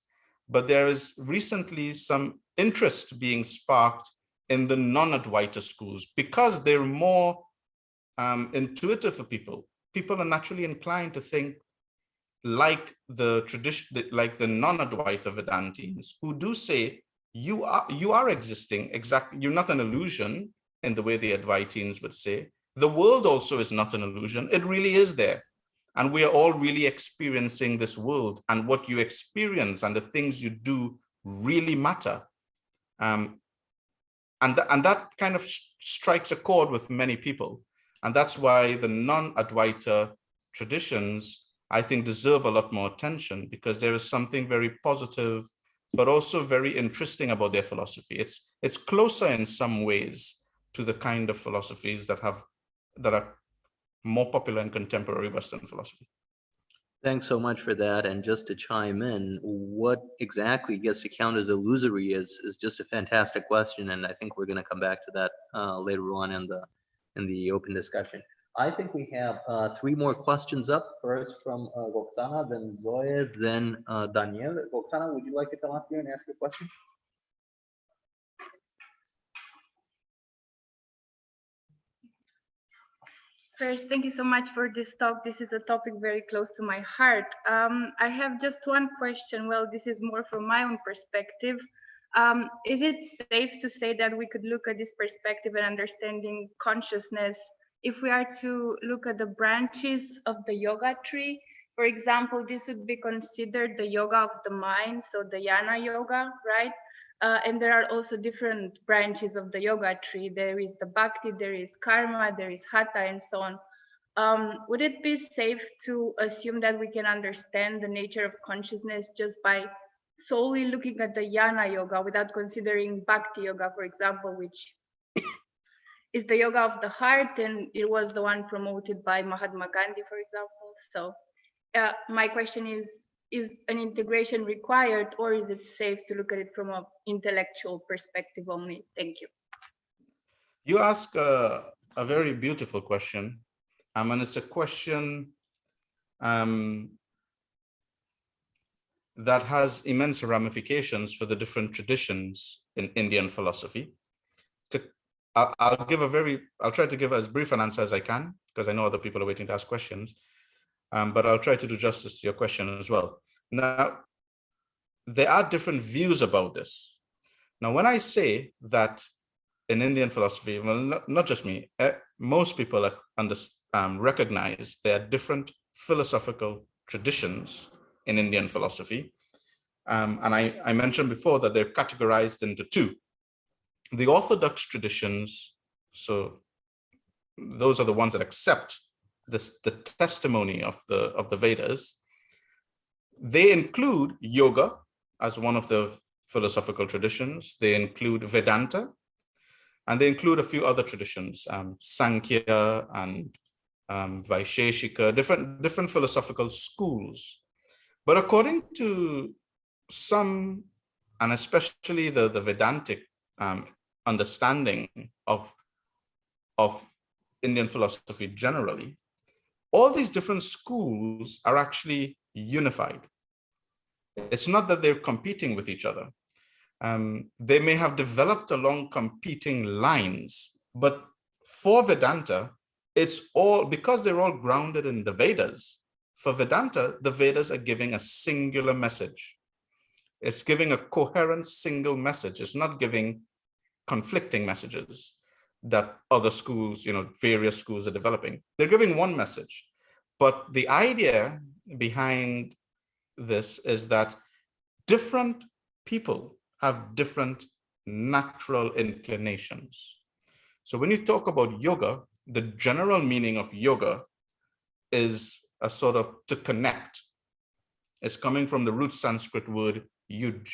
but there is recently some interest being sparked in the non-Advaita schools because they're more intuitive for people. People are naturally inclined to think like the tradition, like the non-Advaita Vedantins, who do say you are existing exactly. You're not an illusion in the way the Advaitins would say. The world also is not an illusion. It really is there, and we are all really experiencing this world. And what you experience and the things you do really matter. And that kind of strikes a chord with many people. And that's why the non-Advaita traditions, I think, deserve a lot more attention, because there is something very positive, but also very interesting about their philosophy. It's closer in some ways to the kind of philosophies that are more popular in contemporary Western philosophy. Thanks so much for that. And just to chime in, what exactly gets to count as illusory is just a fantastic question. And I think we're going to come back to that later on in the open discussion. I think we have 3 more questions up. First from Roxana, then Zoe, then Daniel. Roxana, would you like to come up here and ask a question? First, thank you so much for this talk. This is a topic very close to my heart. I have just one question. Well, this is more from my own perspective. Is it safe to say that we could look at this perspective and understanding consciousness if we are to look at the branches of the yoga tree? For example, this would be considered the yoga of the mind, so the jnana yoga, right? And there are also different branches of the yoga tree. There is the bhakti, there is karma, there is hatha, and so on. Would it be safe to assume that we can understand the nature of consciousness just by solely looking at the jnana yoga without considering bhakti yoga, for example, which is the yoga of the heart, and it was the one promoted by Mahatma Gandhi, for example? So my question is an integration required, or is it safe to look at it from an intellectual perspective only? Thank you. You ask a very beautiful question. And it's a question that has immense ramifications for the different traditions in Indian philosophy. I'll try to give as brief an answer as I can, because I know other people are waiting to ask questions. But I'll try to do justice to your question as well. Now, there are different views about this. Now, when I say that in Indian philosophy, well, not just me, most people recognize there are different philosophical traditions in Indian philosophy. And I mentioned before that they're categorized into 2. The orthodox traditions, so those are the ones that accept the testimony of the Vedas. They include yoga as one of the philosophical traditions. They include Vedanta, and they include a few other traditions, Sankhya and Vaisheshika, different philosophical schools. But according to some, and especially the Vedantic understanding of Indian philosophy generally, all these different schools are actually unified. It's not that they're competing with each other. They may have developed along competing lines, but for Vedanta, it's all, because they're all grounded in the Vedas. For Vedanta, the Vedas are giving a singular message. It's giving a coherent single message. It's not giving conflicting messages that other schools, various schools are developing. They're giving one message. But the idea behind this is that different people have different natural inclinations. So when you talk about yoga, the general meaning of yoga is a sort of to connect. It's coming from the root Sanskrit word yuj,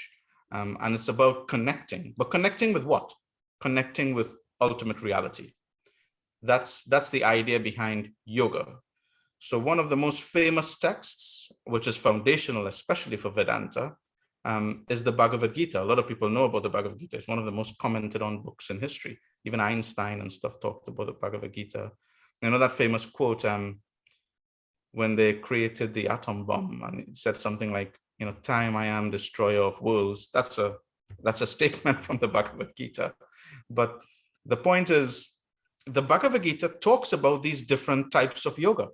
and it's about connecting. But connecting with what? Connecting with ultimate reality. That's the idea behind yoga. So one of the most famous texts, which is foundational, especially for Vedanta, is the Bhagavad-Gita. A lot of people know about the Bhagavad-Gita. It's one of the most commented on books in history. Even Einstein and stuff talked about the Bhagavad-Gita. That famous quote, when they created the atom bomb, and it said something like, time I am destroyer of worlds. That's a statement from the Bhagavad-Gita. But the point is, the Bhagavad-Gita talks about these different types of yoga.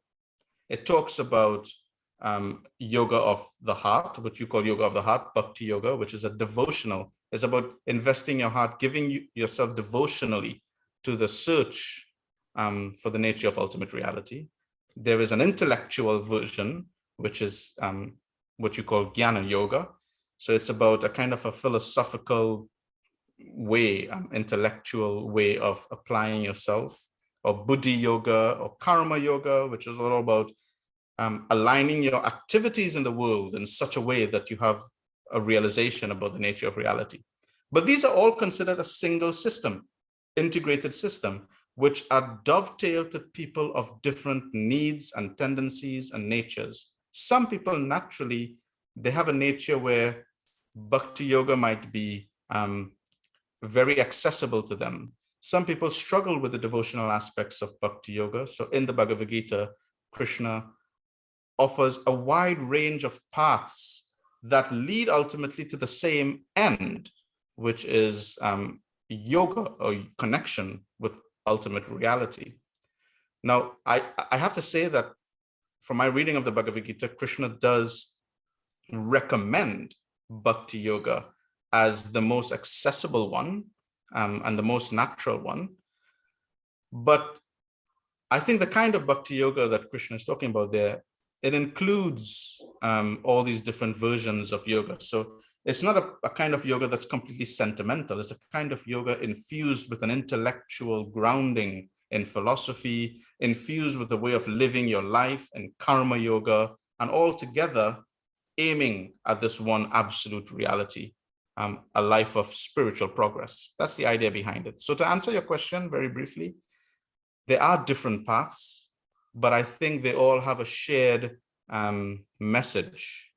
It talks about yoga of the heart, which you call yoga of the heart, bhakti yoga, which is a devotional. It's about investing your heart, giving yourself devotionally to the search for the nature of ultimate reality. There is an intellectual version, which is what you call jnana yoga. So it's about a kind of a philosophical way, intellectual way of applying yourself, or buddhi yoga or karma yoga, which is all about aligning your activities in the world in such a way that you have a realization about the nature of reality. But these are all considered a single system, integrated system, which are dovetailed to people of different needs and tendencies and natures. Some people naturally, they have a nature where bhakti yoga might be very accessible to them. Some people struggle with the devotional aspects of bhakti yoga. So in the Bhagavad-Gita, Krishna offers a wide range of paths that lead ultimately to the same end, which is yoga, or connection with ultimate reality. Now, I have to say that from my reading of the Bhagavad-Gita, Krishna does recommend bhakti yoga as the most accessible one and the most natural one. But I think the kind of bhakti yoga that Krishna is talking about there, it includes all these different versions of yoga. So it's not a kind of yoga that's completely sentimental. It's a kind of yoga infused with an intellectual grounding in philosophy, infused with the way of living your life and karma yoga, and all together aiming at this one absolute reality, a life of spiritual progress. That's the idea behind it. So to answer your question very briefly, there are different paths, but I think they all have a shared message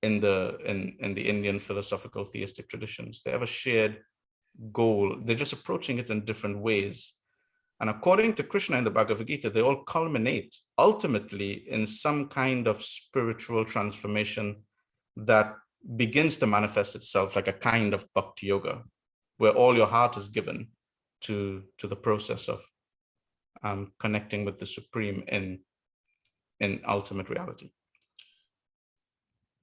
in the Indian philosophical theistic traditions. They have a shared goal. They're just approaching it in different ways. And according to Krishna in the Bhagavad Gita, they all culminate ultimately in some kind of spiritual transformation that begins to manifest itself like a kind of bhakti yoga, where all your heart is given to the process of connecting with the Supreme in ultimate reality.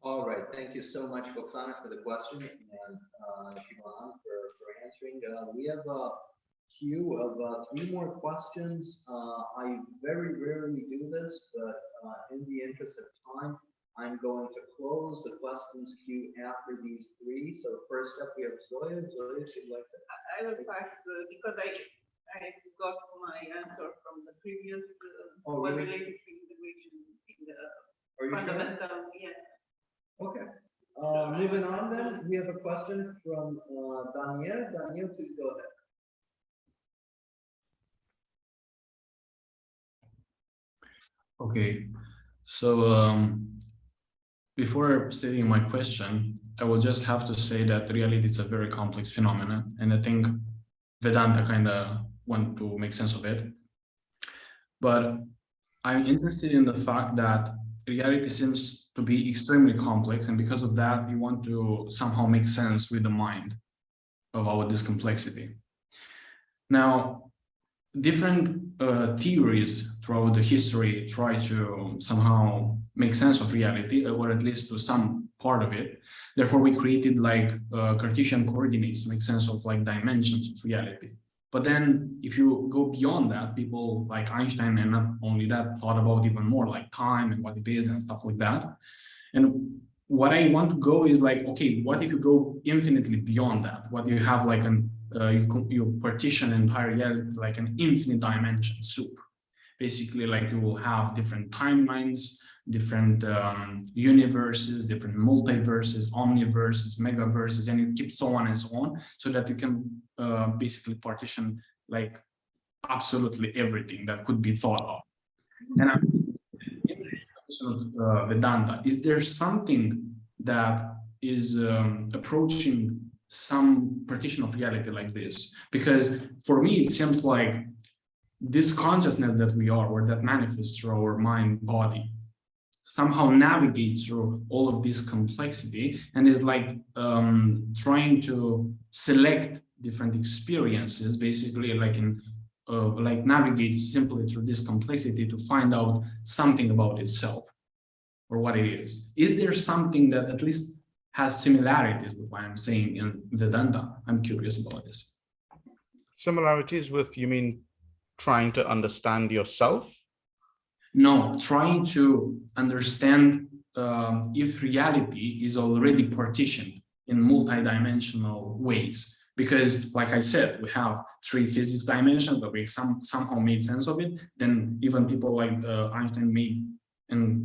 All right, thank you so much, Oksana, for the question, and Shivanand for answering. We have a queue of 3 more questions. I very rarely do this, but in the interest of time, I'm going to close the questions queue after these 3. So first up, we have Zoya. Zoya, if you'd like to. I will pass because I got my answer from the previous related to integration in the fundamental. Sure? Yeah. Okay. Moving on then, we have a question from Daniel. Daniel, please go ahead. Okay, so before stating my question, I will just have to say that reality is a very complex phenomenon, and I think Vedanta kind of want to make sense of it. But I'm interested in the fact that reality seems to be extremely complex, and because of that, we want to somehow make sense with the mind of all this complexity. Now, different theories throughout the history try to somehow make sense of reality, or at least to some part of it. Therefore, we created like Cartesian coordinates to make sense of like dimensions of reality. But then if you go beyond that, people like Einstein, and not only that, thought about even more like time and what it is and stuff like that. And what I want to go is like, okay, what if you go infinitely beyond that? What you have like an you partition entire reality like an infinite dimension soup. Basically, like you will have different timelines, different universes, different multiverses, omniverses, megaverses, and you keep so on and so on, so that you can basically partition like absolutely everything that could be thought of. And in the question of Vedanta, is there something that is approaching some partition of reality like this? Because for me, it seems like this consciousness that we are, or that manifests through our mind body, somehow navigates through all of this complexity and is like trying to select different experiences, basically like in like navigates simply through this complexity to find out something about itself or what it is. Is there something that at least has similarities with what I'm saying in Vedanta? I'm curious about this. Similarities with, you mean trying to understand yourself? No, trying to understand if reality is already partitioned in multidimensional ways. Because like I said, we have 3 physics dimensions that we somehow made sense of it. Then even people like Einstein made and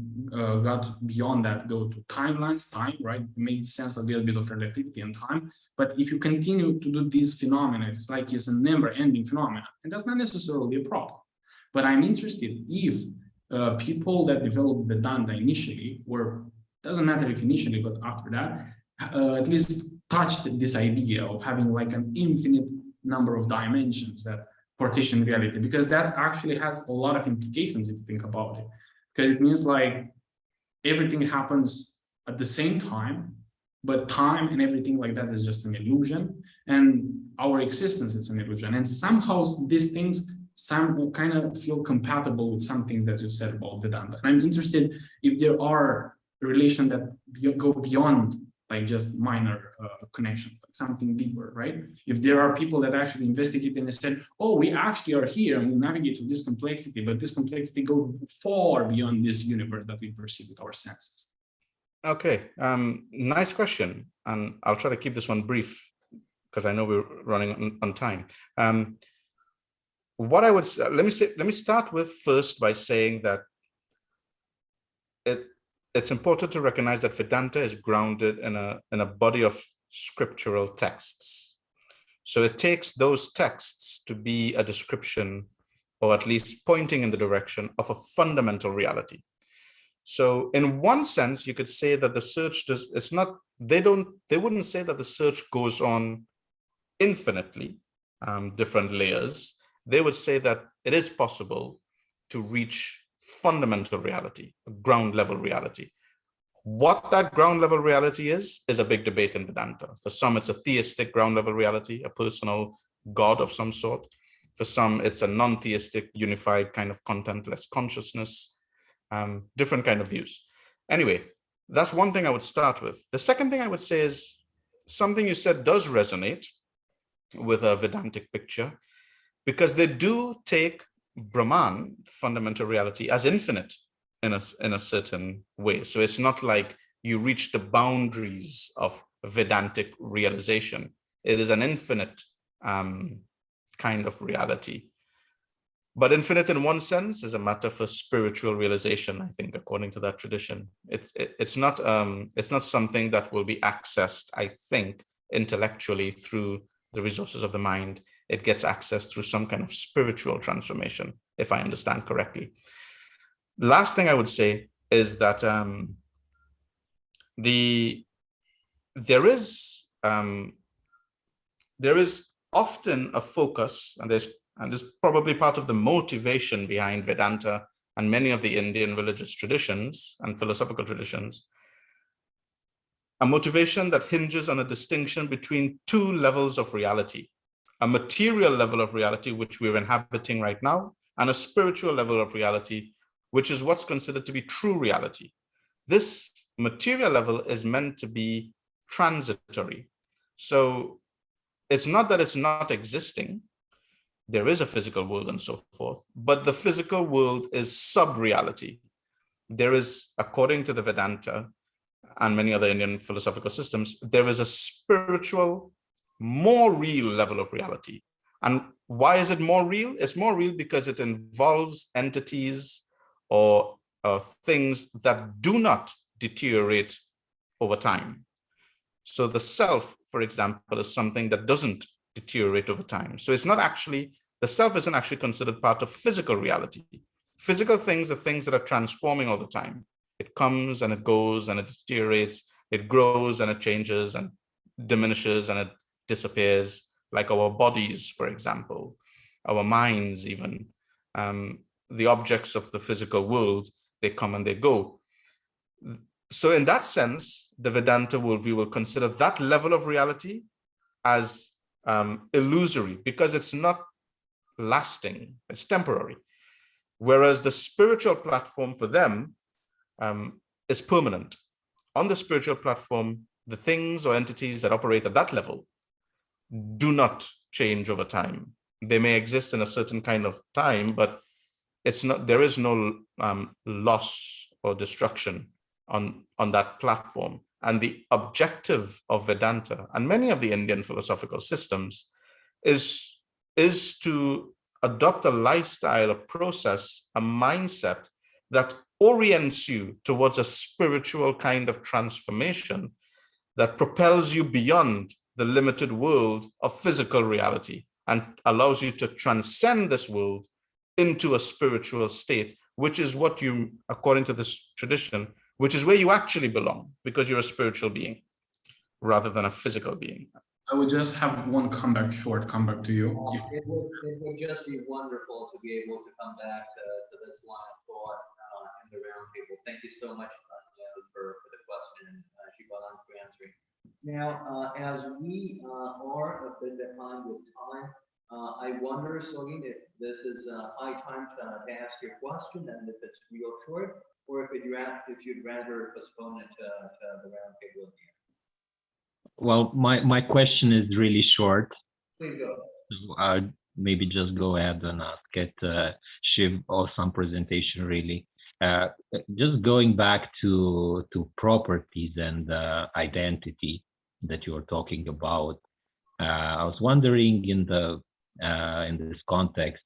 got beyond that, go to timelines, time, right? Made sense a little bit of relativity and time. But if you continue to do these phenomena, it's like it's a never-ending phenomena, and that's not necessarily a problem. But I'm interested if people that developed Vedanta initially, or doesn't matter if initially, but after that, at least touched this idea of having like an infinite number of dimensions that partition reality, because that actually has a lot of implications if you think about it. Because it means like everything happens at the same time, but time and everything like that is just an illusion, and our existence is an illusion. And somehow these things kind of feel compatible with some things that you've said about Vedanta. And I'm interested if there are relations that go beyond like just minor connections, like something deeper, right? If there are people that actually investigate and said, oh, we actually are here and we navigate through this complexity, but this complexity goes far beyond this universe that we perceive with our senses. Okay, nice question. And I'll try to keep this one brief because I know we're running on time. What I would say, let me start with first by saying that it's important to recognize that Vedanta is grounded in a body of scriptural texts. So it takes those texts to be a description, or at least pointing in the direction of a fundamental reality. So in one sense, you could say that the search they wouldn't say that the search goes on infinitely, different layers. They would say that it is possible to reach fundamental reality, a ground level reality. What that ground level reality is a big debate in Vedanta. For some, it's a theistic ground level reality, a personal God of some sort. For some, it's a non-theistic, unified kind of contentless consciousness, different kind of views. Anyway, that's one thing I would start with. The second thing I would say is something you said does resonate with a Vedantic picture, because they do take Brahman, fundamental reality, as infinite in a certain way. So it's not like you reach the boundaries of Vedantic realization. It is an infinite kind of reality. But infinite in one sense is a matter for spiritual realization, I think, according to that tradition. It's not something that will be accessed, I think, intellectually through the resources of the mind. It gets accessed through some kind of spiritual transformation, if I understand correctly. The last thing I would say is that there is often a focus, and this is probably part of the motivation behind Vedanta and many of the Indian religious traditions and philosophical traditions, a motivation that hinges on a distinction between 2 levels of reality: a material level of reality, which we're inhabiting right now, and a spiritual level of reality, which is what's considered to be true reality. This material level is meant to be transitory. So it's not that it's not existing. There is a physical world and so forth, but the physical world is sub-reality. There is, according to the Vedanta and many other Indian philosophical systems, there is a spiritual, more real level of reality. And why is it more real? It's more real because it involves entities or things that do not deteriorate over time. So the self, for example, is something that doesn't deteriorate over time. So it's not actually, the self isn't actually considered part of physical reality. Physical things are things that are transforming all the time. It comes and it goes and it deteriorates, it grows and it changes and diminishes and it disappears, like our bodies, for example, our minds even. The objects of the physical world, they come and they go. So in that sense, the Vedanta worldview will consider that level of reality as illusory because it's not lasting, it's temporary. Whereas the spiritual platform for them is permanent. On the spiritual platform, the things or entities that operate at that level do not change over time. They may exist in a certain kind of time, but it's not, there is no loss or destruction on that platform. And the objective of Vedanta and many of the Indian philosophical systems is to adopt a lifestyle, a process, a mindset that orients you towards a spiritual kind of transformation that propels you beyond the limited world of physical reality and allows you to transcend this world into a spiritual state, which is what you, according to this tradition, which is where you actually belong, because you're a spiritual being rather than a physical being. I would just have one short comeback to you. It would just be wonderful to be able to come back to this line of thought in the roundtable. Thank you so much, for the question, and Shivanand for answering. Now, as we are a bit behind with time, I wonder, Sogin, if this is a high time to ask your question, and if it's real short, or if you'd rather postpone it to the roundtable at the end. Well, my question is really short. Please go. So, maybe just go ahead and get Shiv or some presentation really. Just going back to properties and identity that you were talking about. I was wondering in this context,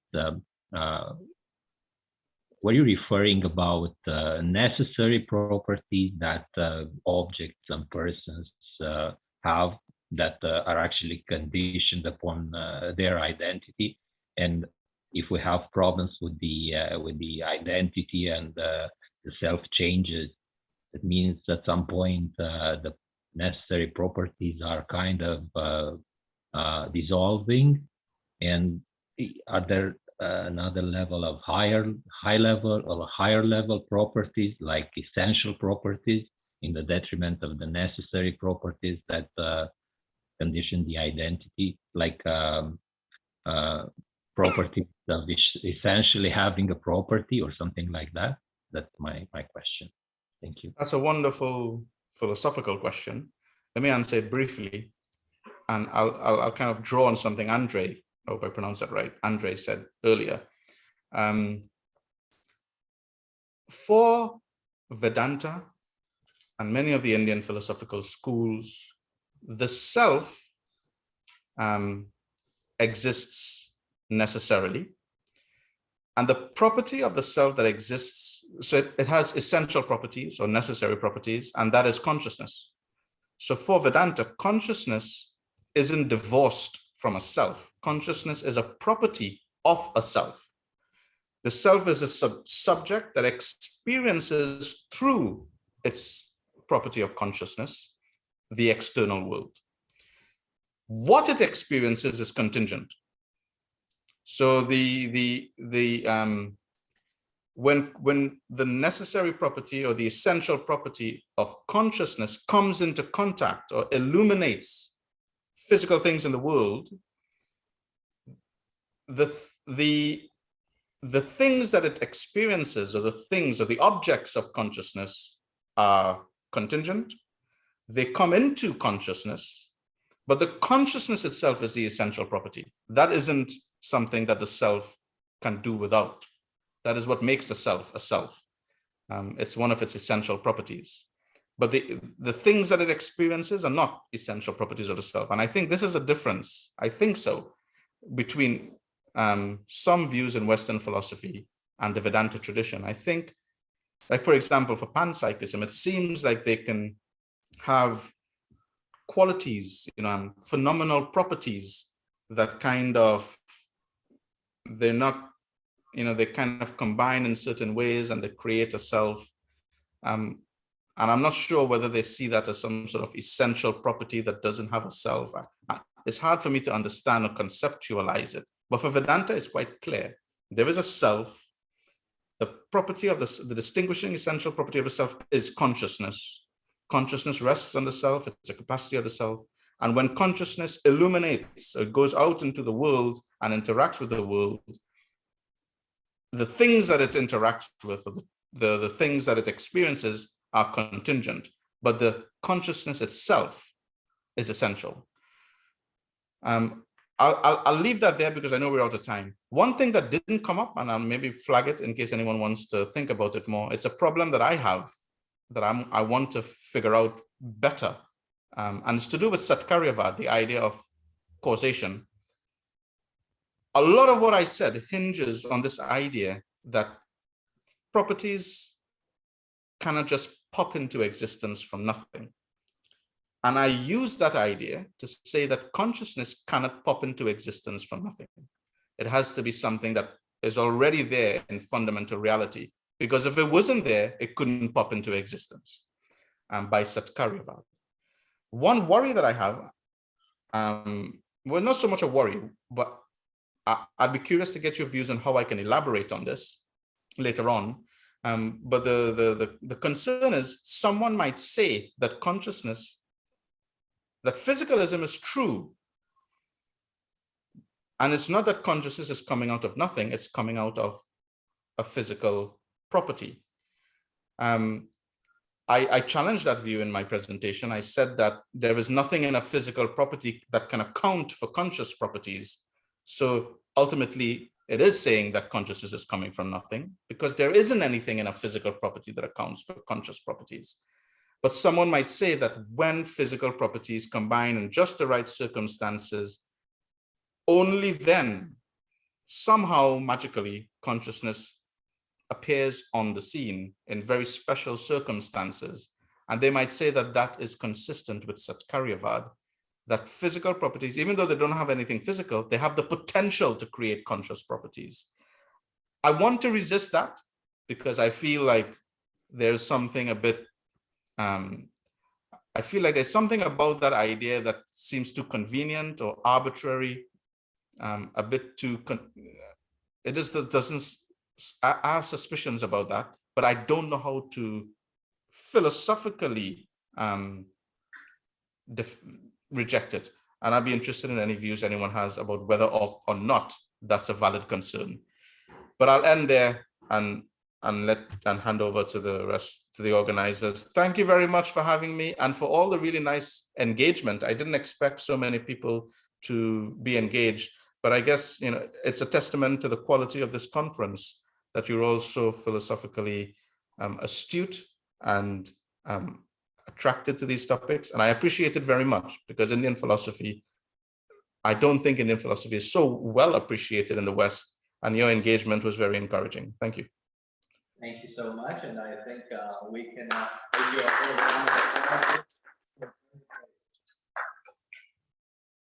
were you referring about necessary properties that objects and persons have that are actually conditioned upon their identity? And if we have problems with the identity and the self changes, it means at some point the necessary properties are kind of dissolving. And are there another level of high level or higher level properties, like essential properties, in the detriment of the necessary properties that condition the identity, like properties of essentially having a property or something like that? That's my question. Thank you. That's a wonderful philosophical question. Let me answer it briefly, and I'll kind of draw on something Andre, I hope I pronounced that right, Andre said earlier. For Vedanta and many of the Indian philosophical schools, the self exists necessarily. And the property of the self that exists, so it has essential properties or necessary properties, and that is consciousness. So for Vedanta, consciousness isn't divorced from a self. Consciousness is a property of a self. The self is a subject that experiences through its property of consciousness the external world. What it experiences is contingent. So when the necessary property or the essential property of consciousness comes into contact or illuminates physical things in the world, the the things that it experiences, or the things or the objects of consciousness, are contingent. They come into consciousness, but the consciousness itself is the essential property. That isn't something that the self can do without. That is what makes the self a self. It's one of its essential properties. But the things that it experiences are not essential properties of the self. And I think this is a difference, I think so, between some views in Western philosophy and the Vedanta tradition. I think, like, for example, for Pan-Psychism, it seems like they can have qualities, phenomenal properties that kind of, they're not, they kind of combine in certain ways and they create a self. And I'm not sure whether they see that as some sort of essential property that doesn't have a self. It's hard for me to understand or conceptualize it. But for Vedanta, it's quite clear. There is a self. The property of the distinguishing essential property of the self is consciousness. Consciousness rests on the self. It's a capacity of the self. And when consciousness illuminates or goes out into the world and interacts with the world, the things that it interacts with, or the things that it experiences, are contingent, but the consciousness itself is essential. I'll leave that there because I know we're out of time. One thing that didn't come up, and I'll maybe flag it in case anyone wants to think about it more, it's a problem that I have that I want to figure out better. And it's to do with Satcharyavar, the idea of causation. A lot of what I said hinges on this idea that properties cannot just pop into existence from nothing. And I use that idea to say that consciousness cannot pop into existence from nothing. It has to be something that is already there in fundamental reality, because if it wasn't there, it couldn't pop into existence. By Satcharyavar. One worry that I have, well, not so much a worry, but I'd be curious to get your views on how I can elaborate on this later on. But the concern is someone might say that consciousness, that physicalism is true. And it's not that consciousness is coming out of nothing, it's coming out of a physical property. I challenged that view in my presentation. I said that there is nothing in a physical property that can account for conscious properties. So ultimately, it is saying that consciousness is coming from nothing, because there isn't anything in a physical property that accounts for conscious properties. But someone might say that when physical properties combine in just the right circumstances, only then, somehow magically, consciousness appears on the scene in very special circumstances. And they might say that that is consistent with Satcharyavar, that physical properties, even though they don't have anything physical, they have the potential to create conscious properties. I want to resist that because I feel like there's something a bit, I feel like there's something about that idea that seems too convenient or arbitrary, a bit too, it just doesn't, I have suspicions about that, but I don't know how to philosophically reject it. And I'd be interested in any views anyone has about whether or not that's a valid concern. But I'll end there and hand over to the rest, to the organizers. Thank you very much for having me and for all the really nice engagement. I didn't expect so many people to be engaged, but I guess, you know, it's a testament to the quality of this conference that you're all so philosophically astute and attracted to these topics. And I appreciate it very much, because Indian philosophy, I don't think Indian philosophy is so well appreciated in the West, and your engagement was very encouraging. Thank you. Thank you so much. And I think we can give you a